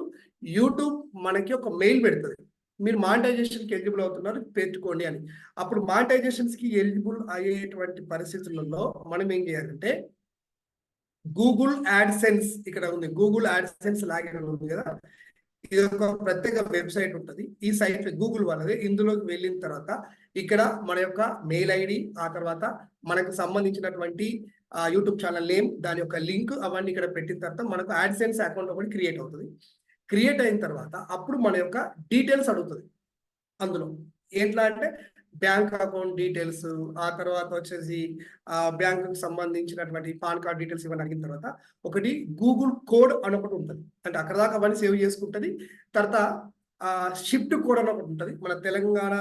యూట్యూబ్ మనకి ఒక మెయిల్ పెడుతుంది, మీరు మానిటైజేషన్కి ఎలిజిబుల్ అవుతున్నారు పెట్టుకోండి అని. అప్పుడు మానిటైజేషన్స్కి ఎలిజిబుల్ అయ్యేటువంటి పరిస్థితులలో మనం ఏం చేయాలంటే గూగుల్ యాడ్సెన్స్ ఇక్కడ ఉంది, గూగుల్ యాడ్సెన్స్ లాగిన్ ఉంది కదా, ఇది ఒక ప్రత్యేక వెబ్సైట్ ఉంటుంది. ఈ సైట్ గూగుల్ వాళ్ళది. ఇందులోకి వెళ్ళిన తర్వాత ఇక్కడ మన యొక్క మెయిల్ ఐడి, ఆ తర్వాత మనకు సంబంధించినటువంటి యూట్యూబ్ ఛానల్ నేమ్, దాని యొక్క లింక్ అవన్నీ ఇక్కడ పెట్టిన తర్వాత మనకు యాడ్సెన్స్ అకౌంట్ ఒకటి క్రియేట్ అవుతుంది. క్రియేట్ అయిన తర్వాత అప్పుడు మన యొక్క డీటెయిల్స్ అడుగుతుంది. అందులో ఎట్లా అంటే బ్యాంక్ అకౌంట్ డీటెయిల్స్, ఆ తర్వాత వచ్చేసి బ్యాంకుకి సంబంధించినటువంటి పాన్ కార్డ్ డీటెయిల్స్ ఇవన్నీ అడిగిన తర్వాత ఒకటి గూగుల్ కోడ్ అని ఒకటి ఉంటుంది. అంటే అక్కడ దాకా అవన్నీ సేవ్ చేసుకుంటుంది. తర్వాత షిఫ్ట్ కోడ్ అని ఒకటి ఉంటుంది. మన తెలంగాణ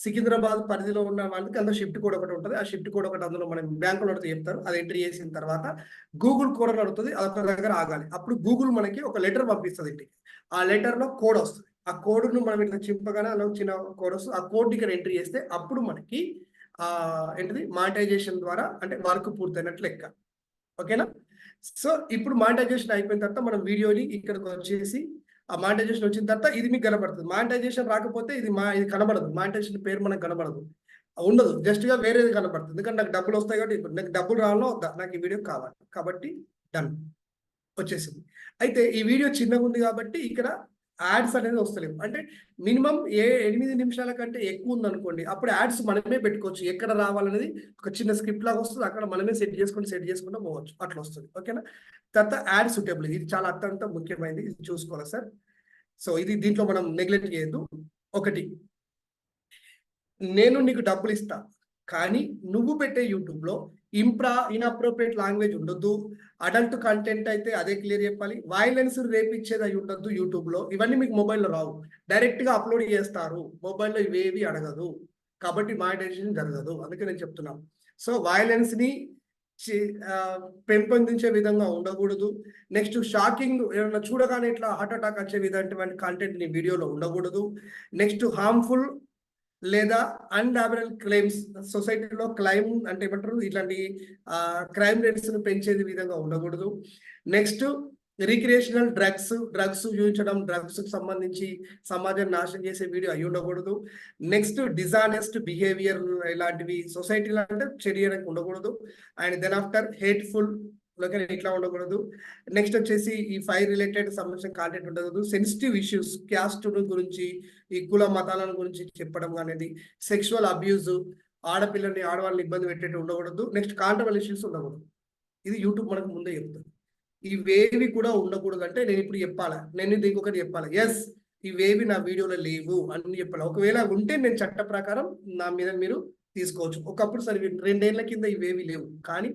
సికింద్రాబాద్ పరిధిలో ఉన్న వాళ్ళకి అందులో షిఫ్ట్ కోడ్ ఒకటి ఉంటుంది. ఆ షిఫ్ట్ కోడ్ ఒకటి అందులో మనం బ్యాంకులో అడిగితే చెప్తారు. అది ఎంట్రీ చేసిన తర్వాత గూగుల్ కోడ్ అని అడుగుతుంది. అది ఒక దగ్గర ఆగాలి. అప్పుడు గూగుల్ మనకి ఒక లెటర్ పంపిస్తుంది ఇంటికి. ఆ లెటర్లో కోడ్ వస్తుంది. ఆ కోడ్ను మనం ఇట్లా చింపగానే అలా చిన్న కోడ్ వస్తుంది. ఆ కోడ్ ఇక్కడ ఎంట్రీ చేస్తే అప్పుడు మనకి ఏంటిది మానిటైజేషన్ ద్వారా అంటే వర్క్ పూర్తయినట్లు లెక్క. ఓకేనా? సో ఇప్పుడు మానిటైజేషన్ అయిపోయిన తర్వాత మనం వీడియోని ఇక్కడికి వచ్చేసి ఆ మానిటైజేషన్ వచ్చిన తర్వాత ఇది మీకు కనబడుతుంది. మానిటైజేషన్ రాకపోతే ఇది ఇది కనబడదు. మానిటైజేషన్ పేరు మనకు కనబడదు, ఉండదు, జస్ట్గా వేరేది కనబడుతుంది. ఎందుకంటే నాకు డబ్బులు వస్తాయి కాబట్టి ఇప్పుడు నాకు డబ్బులు రావాలో వద్దా, నాకు ఈ వీడియో కావాలి కాబట్టి డన్ వచ్చేసింది. అయితే ఈ వీడియో చిన్నగా ఉంది కాబట్టి ఇక్కడ యాడ్స్ అనేది వస్తలేవు. అంటే మినిమం 8 నిమిషాల కంటే ఎక్కువ ఉంది అనుకోండి, అప్పుడు యాడ్స్ మనమే పెట్టుకోవచ్చు. ఎక్కడ రావాలనేది ఒక చిన్న స్క్రిప్ట్ లాగా వస్తుంది, అక్కడ మనమే సెట్ చేసుకుంటూ పోవచ్చు. అట్లా వస్తుంది. ఓకేనా? తర్వాత యాడ్ సూటబుల్, ఇది చాలా అత్యంత ముఖ్యమైనది, ఇది చూసుకోవాలి సార్. సో ఇది దీంట్లో మనం నెగ్లెక్ట్ చేయొద్దు. ఒకటి, నేను నీకు డబ్బులు ఇస్తా కానీ నువ్వు పెట్టే యూట్యూబ్లో ఇన్అప్రోప్రియేట్ లాంగ్వేజ్ ఉండొద్దు, అడల్ట్ కంటెంట్ అయితే అదే క్లియర్ చెప్పాలి, వైలెన్స్ రేపిచ్చేది అయి ఉండొద్దు యూట్యూబ్లో. ఇవన్నీ మీకు మొబైల్లో రావు, డైరెక్ట్గా అప్లోడ్ చేస్తారు. మొబైల్లో ఇవేవి అడగదు కాబట్టి మానిటైజేషన్ జరగదు. అందుకే నేను చెప్తున్నాను. సో వైలెన్స్ని పెంపొందించే విధంగా ఉండకూడదు. నెక్స్ట్ షాకింగ్ ఏమైనా చూడగానే ఇట్లా హార్ట్ అటాక్ వచ్చే విధమైన కంటెంట్ నీ వీడియోలో ఉండకూడదు. నెక్స్ట్ హార్మ్ఫుల్ లేదా అన్లాబరల్ క్లెయిమ్స్, సొసైటీలో క్లైమ్ అంటే ఏమంటారు ఇట్లాంటి క్రైమ్ రేట్స్ను పెంచేది విధంగా ఉండకూడదు. నెక్స్ట్ రిక్రియేషనల్ డ్రగ్స్ చూపించడం, డ్రగ్స్కి సంబంధించి సమాజాన్ని నాశనం చేసే వీడియో అయి ఉండకూడదు. నెక్స్ట్ డిజానెస్ట్ బిహేవియర్ ఇలాంటివి సొసైటీలో అంటే చేయడానికి ఉండకూడదు. అండ్ దెన్ ఆఫ్టర్ హేట్ఫుల్ ఇట్లా ఉండకూడదు. నెక్స్ట్ వచ్చేసి ఈ ఫైర్ రిలేటెడ్ సంబంధించిన కాంటెంట్ ఉండకూడదు. సెన్సిటివ్ ఇష్యూస్, క్యాస్ట్ గురించి, ఈ కుల మతాలను గురించి చెప్పడం అనేది, సెక్షువల్ అబ్యూజ్, ఆడవాళ్ళని ఇబ్బంది పెట్టేట్టు ఉండకూడదు. నెక్స్ట్ కాంట్రవర్షియల్ ఇష్యూస్ ఉండకూడదు. ఇది యూట్యూబ్ మనకు ముందే చెప్తుంది. ఇవేవి కూడా ఉండకూడదు అంటే నేను ఇప్పుడు చెప్పాలా, నేను దీనికి ఒకటి చెప్పాలా, ఎస్ ఇవేవి నా వీడియోలో లేవు అని చెప్పాలి. ఒకవేళ ఉంటే నేను చట్ట ప్రకారం నా మీద మీరు తీసుకోవచ్చు. ఒకప్పుడు సరే 2 ఏళ్ల కింద ఇవేవి లేవు, కానీ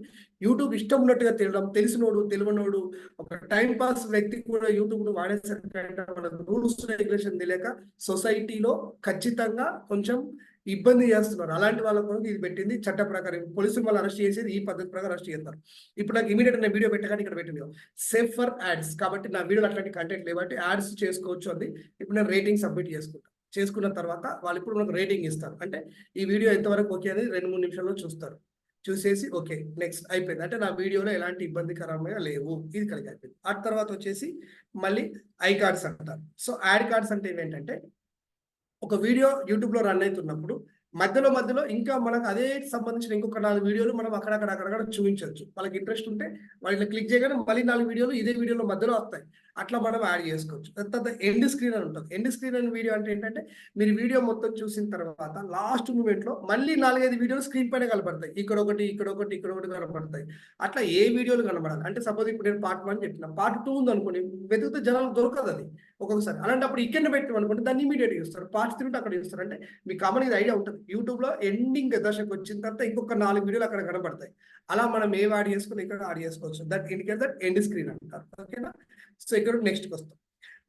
యూట్యూబ్ ఇష్టం ఉన్నట్టుగా తినడం, తెలిసినోడు తెలియనోడు ఒక టైం పాస్ వ్యక్తి కూడా యూట్యూబ్ ను వాడేసరికి మన రూల్స్ రెగ్యులేషన్ తెలియక సొసైటీలో ఖచ్చితంగా కొంచెం ఇబ్బంది చేస్తున్నారు. అలాంటి వాళ్ళ కొరకు ఇది పెట్టింది చట్ట ప్రకారం. పోలీసులు మళ్ళీ అరెస్ట్ చేసేది ఈ పద్ధతి ప్రకారం అరెస్ట్ చేస్తారు. ఇప్పుడు నాకు ఇమీడియట్ నా వీడియో పెట్టగానే ఇక్కడ పెట్టింది సేఫ్ ఫర్ యాడ్స్, కాబట్టి నా వీడియోలో అట్లాంటి కంటెంట్ లేవంటే యాడ్స్ చేసుకోవచ్చు అంది. ఇప్పుడు నేను రేటింగ్ సబ్మిట్ చేసుకున్న తర్వాత వాళ్ళు ఇప్పుడు మనకు రేటింగ్ ఇస్తారు. అంటే ఈ వీడియో ఎంతవరకు ఓకే అనేది 2-3 నిమిషాల్లో చూస్తారు. చూసేసి ఓకే నెక్స్ట్ అయిపోయింది, అంటే నా వీడియోలో ఎలాంటి ఇబ్బందికరమైన లేవు, ఇది కలిగి అయిపోయింది. ఆ తర్వాత వచ్చేసి మళ్ళీ ఐ కార్డ్స్ అంటారు. సో యాడ్ కార్డ్స్ అంటే ఏంటంటే ఒక వీడియో యూట్యూబ్ లో రన్ అవుతున్నప్పుడు మధ్యలో ఇంకా మనకు అదే సంబంధించిన ఇంకొక 4 వీడియోలు మనం అక్కడక్కడ చూపించవచ్చు. వాళ్ళకి ఇంట్రెస్ట్ ఉంటే వాళ్ళు క్లిక్ చేయగానే మళ్ళీ 4 వీడియోలు ఇదే వీడియోలో మధ్యలో వస్తాయి. అట్లా మనం యాడ్ చేసుకోవచ్చు. తర్వాత ఎండ్ స్క్రీన్ అని ఉంటుంది. ఎండ్ స్క్రీన్ అని వీడియో అంటే ఏంటంటే మీరు వీడియో మొత్తం చూసిన తర్వాత లాస్ట్ మూమెంట్ లో మళ్ళీ 4-5 వీడియోలు స్క్రీన్ పైన కనబడతాయి. ఇక్కడ ఒకటి కనబడతాయి. అట్లా ఏ వీడియోలు కనబడాలి అంటే సపోజ్ ఇప్పుడు నేను పార్ట్ 1 చెప్పిన, పార్ట్ 2 ఉంది అనుకోండి, వెతికితే జనాలు దొరకదు అది ఒక్కొక్కసారి. అలాంటప్పుడు ఇక్కడ పెట్టాం అనుకోండి, దాన్ని ఇమీడియట్ చూస్తారు. పార్ట్ 3 అక్కడ చూస్తారు. అంటే మీ కామన్ ఇది ఐడియా ఉంటుంది. యూట్యూబ్ లో ఎండింగ్ దశకు వచ్చిన తర్వాత ఇంకొక 4 వీడియోలు అక్కడ కనబడతాయి. అలా మనం ఏం యాడ్ చేసుకుని ఇక్కడ యాడ్ చేసుకోవచ్చు. That indicate that end screen అంటారు. ఓకేనా? సో ఇక్కడ నెక్స్ట్కి వస్తాం.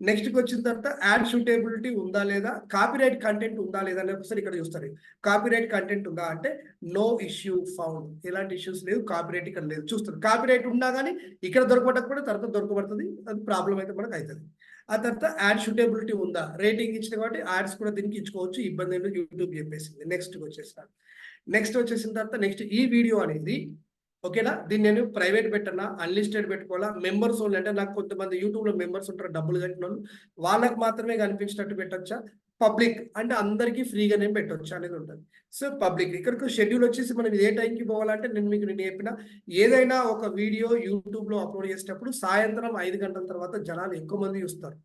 నెక్స్ట్కి వచ్చిన తర్వాత యాడ్ షూటబిలిటీ ఉందా లేదా, కాపీరైట్ కంటెంట్ ఉందా లేదా అని ఒకసారి ఇక్కడ చూస్తారు. కాపీరైట్ కంటెంట్ ఉందా అంటే నో ఇష్యూ ఫౌండ్, ఎలాంటి ఇష్యూస్ లేవు, కాపీరైట్ ఇక్కడ లేదు చూస్తారు. కాపీరైట్ ఉన్నా కానీ ఇక్కడ దొరకబడకపోతే తర్వాత దొరకబడుతుంది, అది ప్రాబ్లం అయితే మనకు అవుతుంది. ఆ తర్వాత యాడ్ షూటబిలిటీ ఉందా, రేటింగ్ ఇచ్చిన కాబట్టి యాడ్స్ కూడా దీనికి ఇచ్చుకోవచ్చు, ఇబ్బంది ఏంటో యూట్యూబ్ చెప్పేసింది. నెక్స్ట్ వచ్చేసిన తర్వాత నెక్స్ట్ ఈ వీడియో అనేది ఓకేనా, దీన్ని నేను ప్రైవేట్ పెట్టనా, అన్లిస్టెడ్ పెట్టుకోవాలా, మెంబర్స్ ఓన్లీ అంటే నాకు కొంతమంది యూట్యూబ్ లో మెంబర్స్ ఉంటారు డబ్బులు కట్టిన వాళ్ళు, వాళ్ళకి మాత్రమే కనిపించినట్టు పెట్టొచ్చా, పబ్లిక్ అంటే అందరికీ ఫ్రీగానే పెట్టొచ్చా అనేది ఉంటుంది. సో పబ్లిక్ ఇక్కడికి షెడ్యూల్ వచ్చేసి మనం ఏ టైంకి పోవాలంటే నేను చెప్పిన ఏదైనా ఒక వీడియో యూట్యూబ్ లో అప్లోడ్ చేసేటప్పుడు సాయంత్రం 5 గంటల తర్వాత జనాలు ఎక్కువ మంది చూస్తారు.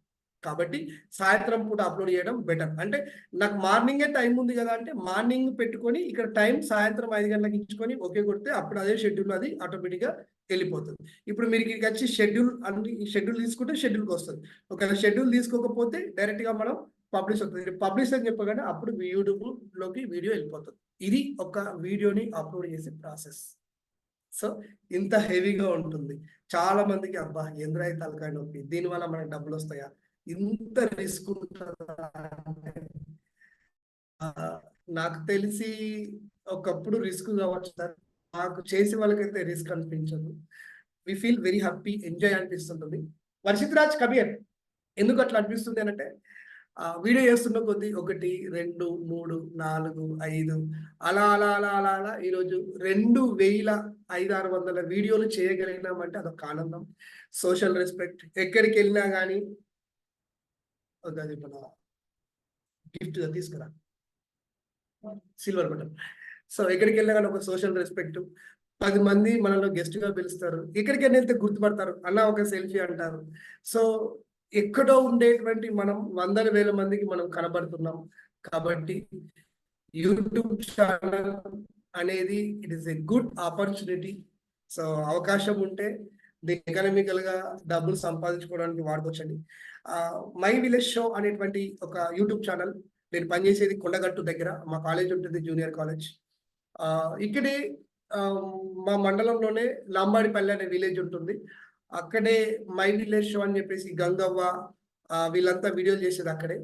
కాబట్టి సాయంత్రం పూట అప్లోడ్ చేయడం బెటర్. అంటే నాకు మార్నింగే టైం ఉంది కదా అంటే మార్నింగ్ పెట్టుకొని ఇక్కడ టైం సాయంత్రం 5 గంటలకు ఇచ్చుకొని ఓకే కొడితే అప్పుడు అదే షెడ్యూల్ అది ఆటోమేటిక్గా వెళ్ళిపోతుంది. ఇప్పుడు మీరు ఇక్కడికి వచ్చి షెడ్యూల్ తీసుకుంటే షెడ్యూల్కి వస్తుంది. ఒకవేళ షెడ్యూల్ తీసుకోకపోతే డైరెక్ట్గా మనం పబ్లిష్ అవుతుంది. పబ్లిష్ అని చెప్పగానే అప్పుడు యూట్యూబ్లోకి వీడియో వెళ్ళిపోతుంది. ఇది ఒక వీడియోని అప్లోడ్ చేసే ప్రాసెస్. సో ఇంత హెవీగా ఉంటుంది. చాలా మందికి అబ్బా ఎంద్రాయి తలకాయ నొప్పి, దీనివల్ల మనకు డబ్బులు వస్తాయా, ఇంత రిస్క్ ఉంటుందా అంటే నాకు తెలిసి ఒకప్పుడు రిస్క్ కావచ్చు సార్, నాకు చేసే వాళ్ళకైతే రిస్క్ అనిపించదు. We feel very happy, enjoy అనిపిస్తుంటుంది. వర్షిత్ రాజ్ కబీర్ ఎందుకు అట్లా అనిపిస్తుంది అంటే వీడియో చేస్తున్న కొద్దీ 1, 2, 3, 4, 5 అలా ఈరోజు 2500-600 వీడియోలు చేయగలిగినామంటే అదొక ఆనందం. సోషల్ రెస్పెక్ట్, ఎక్కడికి వెళ్ళినా కానీ అది మన గిఫ్ట్ తీసుకురా సిల్వర్ బటన్. సో ఎక్కడికి వెళ్ళినా కానీ ఒక సోషల్ రెస్పెక్ట్, 10 మంది మనలో గెస్ట్ గా పిలుస్తారు, ఎక్కడికి వెళ్తే గుర్తుపడతారు, అన్న ఒక సెల్ఫీ అంటారు. సో ఎక్కడో ఉండేటువంటి మనం 100,000 మందికి మనం కనబడుతున్నాం. కాబట్టి యూట్యూబ్ ఛానల్ అనేది it is a good opportunity. So అవకాశం ఉంటే దీన్ని ఎకనామికల్ గా డబ్బులు సంపాదించుకోవడానికి వాడుకోవచ్చండి. మై విలేజ్ షో అనేటువంటి ఒక యూట్యూబ్ ఛానల్, నేను పనిచేసేది కొండగట్టు దగ్గర, మా కాలేజ్ ఉంటుంది జూనియర్ కాలేజ్. ఇక్కడే మా మండలంలోనే లాంబాడిపల్లి అనే విలేజ్ ఉంటుంది. అక్కడే మై విలేజ్ షో అని చెప్పేసి గంగవ్వ వీళ్ళంతా వీడియోలు చేసేది అక్కడే.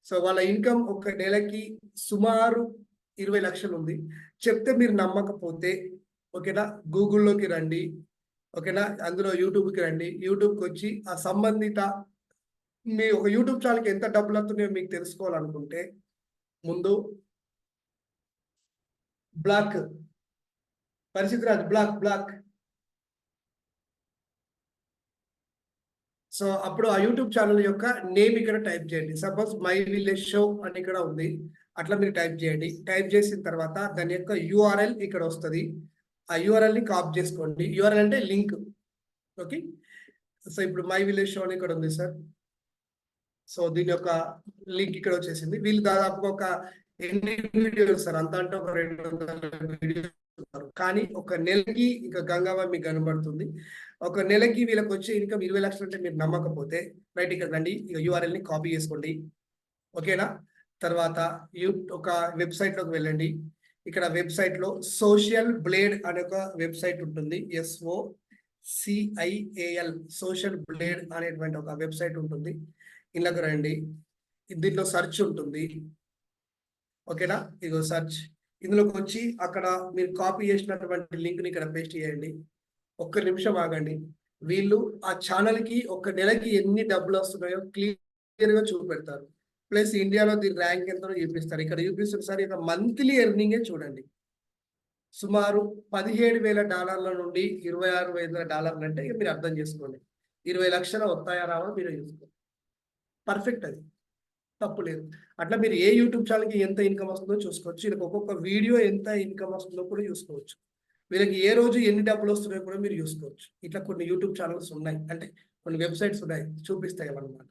సో వాళ్ళ ఇన్కమ్ ఒక నెలకి సుమారు 20 లక్షలు ఉంది. చెప్తే మీరు నమ్మకపోతే ఓకేనా, గూగుల్లోకి రండి, ఓకేనా, అందులో యూట్యూబ్కి రండి. యూట్యూబ్కి వచ్చి ఆ సంబంధిత మీ ఒక యూట్యూబ్ ఛానల్కి ఎంత డబ్బులు వస్తున్నాయో మీకు తెలుసుకోవాలనుకుంటే ముందు బ్లాక్ పరిస్థితి రాదు, బ్లాక్. సో అప్పుడు ఆ యూట్యూబ్ ఛానల్ యొక్క నేమ్ ఇక్కడ టైప్ చేయండి. సపోజ్ మై విలేజ్ షో అని ఇక్కడ ఉంది, అట్లా మీరు టైప్ చేయండి. టైప్ చేసిన తర్వాత దాని యొక్క యూఆర్ఎల్ ఇక్కడ వస్తుంది. ఆ యూఆర్ఎల్ని కాపీ చేసుకోండి. యూఆర్ఎల్ అంటే లింక్. ఓకే, సో ఇప్పుడు మై విలేజ్ షో అని ఇక్కడ ఉంది సార్. సో దీని యొక్క లింక్ ఇక్కడ వచ్చేసింది. వీళ్ళు దాదాపుగా ఒక 8 వీడియోలు సార్, అంత అంటే ఒక 200 వీడియోలు, కానీ ఒక నెలకి ఇక గంగవ్వ మీకు కనబడుతుంది. ఒక నెలకి వీళ్ళకి వచ్చే ఇన్కమ్ 20 లక్షలు అంటే మీరు నమ్మకపోతే రైట్ ఇక్కడ రండి, ఇక URL ని కాపీ చేసుకోండి. ఓకేనా? తర్వాత ఒక వెబ్సైట్ లోకి వెళ్ళండి. ఇక్కడ వెబ్సైట్ లో సోషల్ బ్లేడ్ అనే ఒక వెబ్సైట్ ఉంటుంది. SOCIAL సోషల్ బ్లేడ్ అనేటువంటి ఒక వెబ్సైట్ ఉంటుంది. ఇందులోకి రండి. దీంట్లో సెర్చ్ ఉంటుంది. ఓకేనా? ఇగో సెర్చ్. ఇందులోకి వచ్చి అక్కడ మీరు కాపీ చేసినటువంటి లింక్ ని ఇక్కడ పేస్ట్ చేయండి. ఒక్క నిమిషం ఆగండి. వీళ్ళు ఆ ఛానల్ కి ఒక నెలకి ఎన్ని డబ్బులు వస్తున్నాయో క్లియర్ గా చూపెడతారు. ప్లస్ ఇండియాలో దీని ర్యాంక్ ఎంతో చూపిస్తారు. ఇక్కడ చూపిస్తున్న సార్ ఇక మంత్లీ ఎర్నింగే చూడండి. సుమారు $17,000 నుండి $26,000 అంటే ఇక మీరు అర్థం చేసుకోండి. 20 లక్షలు వస్తాయా రావా మీరు చూసుకోండి. పర్ఫెక్ట్, అది తప్పు లేదు. అట్లా మీరు ఏ యూట్యూబ్ ఛానల్కి ఎంత ఇన్కమ్ వస్తుందో చూసుకోవచ్చు. వీళ్ళకి ఒక్కొక్క వీడియో ఎంత ఇన్కమ్ వస్తుందో కూడా చూసుకోవచ్చు. వీళ్ళకి ఏ రోజు ఎన్ని డబ్బులు వస్తున్నాయో కూడా మీరు చూసుకోవచ్చు. ఇట్లా కొన్ని యూట్యూబ్ ఛానల్స్ ఉన్నాయి, అంటే కొన్ని వెబ్సైట్స్ ఉన్నాయి, చూపిస్తాయి అన్నమాట.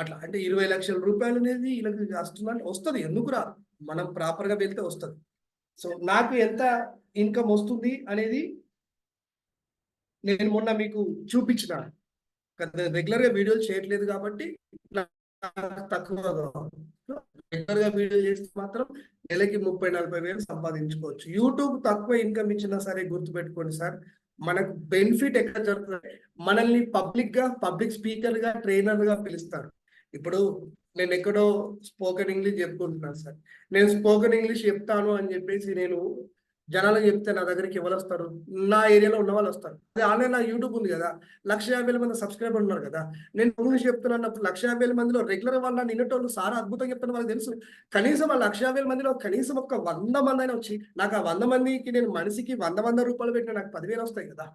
అట్లా అంటే 20 లక్షల రూపాయలు అనేది వీళ్ళకి వస్తుందంటే వస్తుంది. ఎందుకు రా, మనం ప్రాపర్గా వెళ్తే వస్తుంది. సో నాకు ఎంత ఇన్కమ్ వస్తుంది అనేది నేను మొన్న మీకు చూపించిన. రెగ్యులర్గా వీడియోలు చేయట్లేదు కాబట్టి తక్కువగా రెగ్యులర్ గా వీడియో చేస్తే మాత్రం నెలకి 30-40 వేలు సంపాదించుకోవచ్చు. యూట్యూబ్ తక్కువ ఇన్కమ్ ఇచ్చినా సరే గుర్తుపెట్టుకోండి సార్, మనకు బెనిఫిట్ ఎక్కడ జరుగుతుంది, మనల్ని పబ్లిక్ స్పీకర్ గా ట్రైనర్ గా పిలుస్తారు. ఇప్పుడు నేను ఎక్కడో స్పోకెన్ ఇంగ్లీష్ చెప్పుకుంటున్నాను సార్, నేను స్పోకెన్ ఇంగ్లీష్ చెప్తాను అని చెప్పేసి నేను జనాలకు చెప్తే నా దగ్గరికి ఎవరు వస్తారు? నా ఏరియాలో ఉన్న వాళ్ళు వస్తారు. అదే ఆన్లైన్ నా యూట్యూబ్ ఉంది కదా, 150,000 మంది సబ్స్క్రైబర్ ఉన్నారు కదా, నేను ఇంగ్లీష్ చెప్తున్నప్పుడు 150,000 మందిలో రెగ్యులర్ వాళ్ళ నిన్నటోళ్ళు సార్ అద్భుతంగా చెప్తున్న వాళ్ళకి తెలుసు. కనీసం ఆ 150,000 మందిలో కనీసం ఒక 100 మంది అయినా వచ్చి నాకు ఆ 100 మందికి నేను మనిషికి 100 రూపాయలు పెట్టిన నాకు 10,000 వస్తాయి కదా.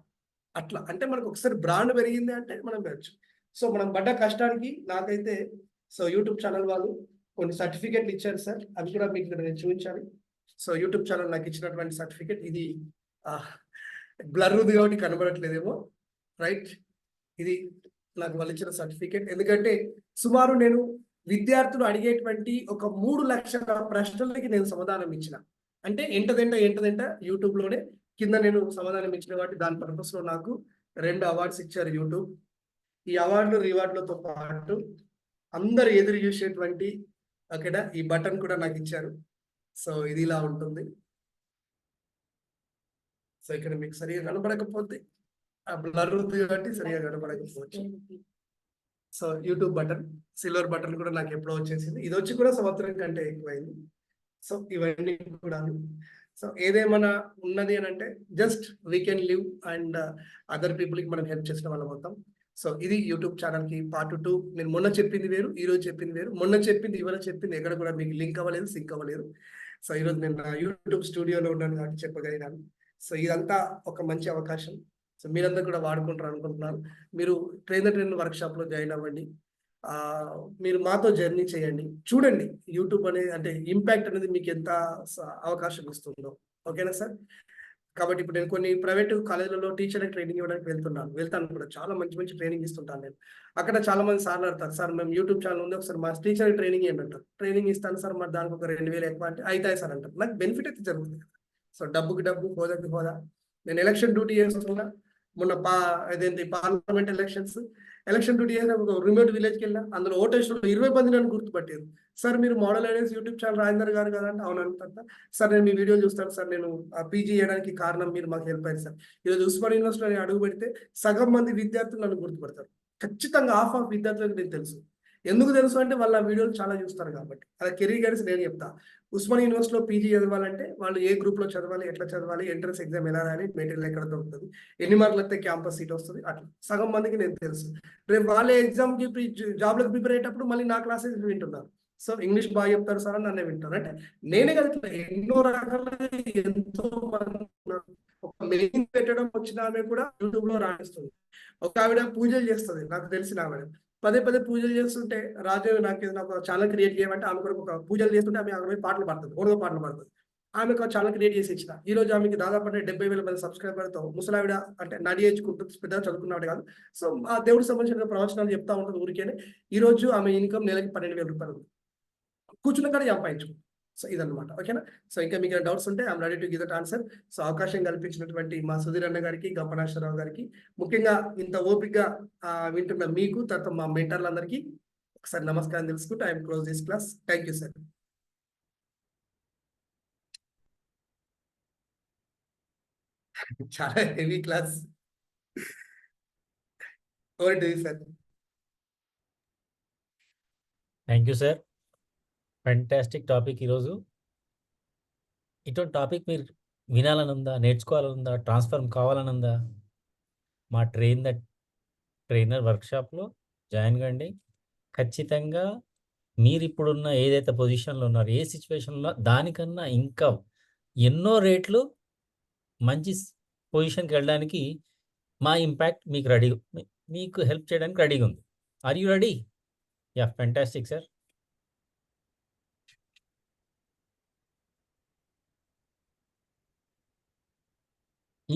అట్లా అంటే మనకు ఒకసారి బ్రాండ్ పెరిగింది అంటే మనం పెరగచ్చు. సో మనం పడ్డ కష్టానికి నాకైతే సో యూట్యూబ్ ఛానల్ వాళ్ళు కొన్ని సర్టిఫికెట్లు ఇచ్చారు సార్, అవి కూడా మీకు నేను చూపించాలి. సో యూట్యూబ్ ఛానల్ నాకు ఇచ్చినటువంటి సర్టిఫికెట్ ఇది. బ్లర్ ఉంది కాబట్టి కనబడట్లేదేమో, రైట్? ఇది నాకు వాళ్ళు ఇచ్చిన సర్టిఫికెట్. ఎందుకంటే సుమారు నేను విద్యార్థులు అడిగేటువంటి ఒక 3 లక్షల ప్రశ్నలకి నేను సమాధానం ఇచ్చిన. అంటే ఏంటదంట యూట్యూబ్లోనే కింద నేను సమాధానం ఇచ్చిన కాబట్టి దాని పర్పస్ లో నాకు 2 అవార్డ్స్ ఇచ్చారు యూట్యూబ్. ఈ అవార్డులు రివార్డులతో పాటు అందరు ఎదురు చూసేటువంటి అక్కడ ఈ బటన్ కూడా నాకు ఇచ్చారు. సో ఇది ఇలా ఉంటుంది. సో ఇక్కడ మీకు సరిగా కనపడకపోతే ఆ బ్లర్ ఉంది కాబట్టి సరిగా కనపడకపోవచ్చు. So YouTube button, silver button కూడా నాకు ఎప్పుడో వచ్చేసింది. ఇది వచ్చి కూడా సంవత్సరం కంటే ఎక్కువైంది. సో ఇవన్నీ కూడా సో ఏదేమన్నా ఉన్నది అని అంటే just we can live and other పీపుల్కి మనం హెల్ప్ చేసిన వాళ్ళం అవుతాం. సో ఇది యూట్యూబ్ ఛానల్కి పార్ట్ 2. నేను మొన్న చెప్పింది వేరు, ఈ రోజు చెప్పింది వేరు. మొన్న చెప్పింది ఇవాళ చెప్పింది ఎక్కడ కూడా మీకు లింక్ అవ్వలేదు, సింక్ అవ్వలేదు. సో ఈరోజు నేను నా యూట్యూబ్ స్టూడియోలో ఉన్నాను కాబట్టి చెప్పగలిగాను. సో ఇదంతా ఒక మంచి అవకాశం. సో మీరందరూ కూడా వాడుకుంటారు అనుకుంటున్నాను. మీరు ట్రైనర్ వర్క్షాప్లో జాయిన్ అవ్వండి. మీరు మాతో జర్నీ చేయండి, చూడండి యూట్యూబ్ అనేది అంటే ఇంపాక్ట్ అనేది మీకు ఎంత అవకాశం ఇస్తుందో. ఓకేనా సార్? కాబట్టి ఇప్పుడు నేను కొన్ని ప్రైవేట్ కాలేజీలలో టీచర్ ట్రైనింగ్ ఇవ్వడానికి వెళ్తాను కూడా. చాలా మంచి ట్రైనింగ్ ఇస్తుంటాను నేను. అక్కడ చాలా మంది సార్లు అడతారు, సార్ మేము యూట్యూబ్ ఛానల్ ఉంది, ఒకసారి మా టీచర్ ట్రైనింగ్ ఏంటంటారు. ట్రైనింగ్ ఇస్తాను సార్, మరి దానికి ఒక 2,000 ఎక్కువ అంటే అవుతాయి సార్ అంటారు. నాకు బెనిఫిట్ అయితే జరుగుతుంది. సో డబ్బుకి డబ్బు, హోదాకి హోదా. నేను ఎలక్షన్ డ్యూటీ చేస్తున్నా. మొన్న పార్లమెంట్ ఎలక్షన్ డ్యూటీ చేసిన ఒక రిమోట్ విలేజ్కి వెళ్ళా. అందులో ఓటేషన్ 20 మంది నన్ను గుర్తుపట్టారు. సార్ మీరు model ideas YouTube channel Rajender గారు కదా అంటే అవును అంటారు. సార్ నేను మీ వీడియోలు చూస్తాను సార్, నేను పీజీ చేయడానికి కారణం మీరు మాకు హెల్ప్ అయ్యారు సార్. ఈరోజు ఉస్మాన్ యూనివర్సిటీలో అడుగు పెడితే సగం మంది విద్యార్థులు నన్ను గుర్తుపడతారు. ఖచ్చితంగా హాఫ్ విద్యార్థులకు నేను తెలుసు. ఎందుకు తెలుసు అంటే వాళ్ళ వీడియోలు చాలా చూస్తారు కాబట్టి. అలా కెరీర్ గైడెన్స్ నేను చెప్తా. ఉస్మాన్ యూనివర్సిటీలో పీజీ చదవాలంటే వాళ్ళు ఏ గ్రూప్లో చదవాలి, ఎట్లా చదవాలి, ఎంట్రన్స్ ఎగ్జామ్ ఎలా రాయాలి, మెటీరియల్ ఎక్కడ దొరుకుతుంది, ఎన్ని మార్కులు వస్తే క్యాంపస్ సీట్ వస్తుంది, అట్లా సగం మందికి నేను తెలుసు. రేపు వాళ్ళే ఎగ్జామ్కి జాబ్లకు ప్రిపేర్ అయ్యేటప్పుడు మళ్ళీ నా క్లాసెస్ వింటున్నారు. సో ఇంగ్లీష్ బాగా చెప్తారు సార్ అని నన్నే వింటారు. అంటే నేనే కదా ఎన్నో రకాల ఎంతో మంది ఒక మెయిన్ పెట్టడం వచ్చిన ఆమె కూడా యూట్యూబ్ లో రాణిస్తుంది. ఒక ఆవిడ పూజలు చేస్తుంది, నాకు తెలిసిన ఆవిడ పదే పూజలు చేస్తుంటే రాజు నాకు ఛానల్ క్రియేట్ చేయమంటే ఆమె కూడా ఒక పూజలు చేస్తుంటే ఆమె పాటలు పాడుతుంది, ఓడిగా పాటలు పాడుతుంది. ఆమెకు ఛానల్ క్రియేట్ చేసి ఇచ్చిన. ఈ రోజు ఆమెకి దాదాపు 70,000 మంది సబ్స్క్రైబర్తో ముసలావిడ, అంటే నడియేచుకుంటుంది, పెద్దగా చదువుకున్నాడు కాదు. సో ఆ దేవుడికి సంబంధించిన ప్రవచనాలు చెప్తా ఉంటుంది ఊరికేనే. ఈ రోజు ఆమె ఇన్కమ్ నెలకి 12,000 రూపాయలు ఉంది. కూర్చున్న కాడ సంపాదించుకుంటుంది. సో ఇదన్నమాట. ఓకేనా? సో ఇంకా మీకు డౌట్స్ ఉంటే I'm ready to give that answer. So అవకాశం కల్పించినటువంటి మా సుధీర్ అన్న గారికి, గంపనాశ్వరరావు గారికి, ముఖ్యంగా ఇంత ఓపికగా వింటున్న మీకు, తర్వాత మా మెంటర్లందరికీ ఒకసారి నమస్కారం తెలుసుకుంటూ I'm close this class. Thank you sir. చాలా heavy class. Over to you sir. Thank you sir. Fantastic topic ఈరోజు. ఇటువంటి టాపిక్ మీరు వినాలని ఉందా, నేర్చుకోవాలని ఉందా, ట్రాన్స్ఫర్మ్ కావాలని ఉందా, మా ట్రైనర్ వర్క్షాప్లో జాయిన్ కండి. ఖచ్చితంగా మీరు ఇప్పుడున్న ఏదైతే పొజిషన్లో ఉన్నారో, ఏ సిచ్యువేషన్లో దానికన్నా ఇంకా ఎన్నో రేట్లు మంచి పొజిషన్కి వెళ్ళడానికి మా ఇంపాక్ట్ మీకు హెల్ప్ చేయడానికి రెడీగా ఉంది. Are you ready? Yeah, fantastic sir.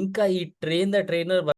ఇంకా ఈ ట్రైనర్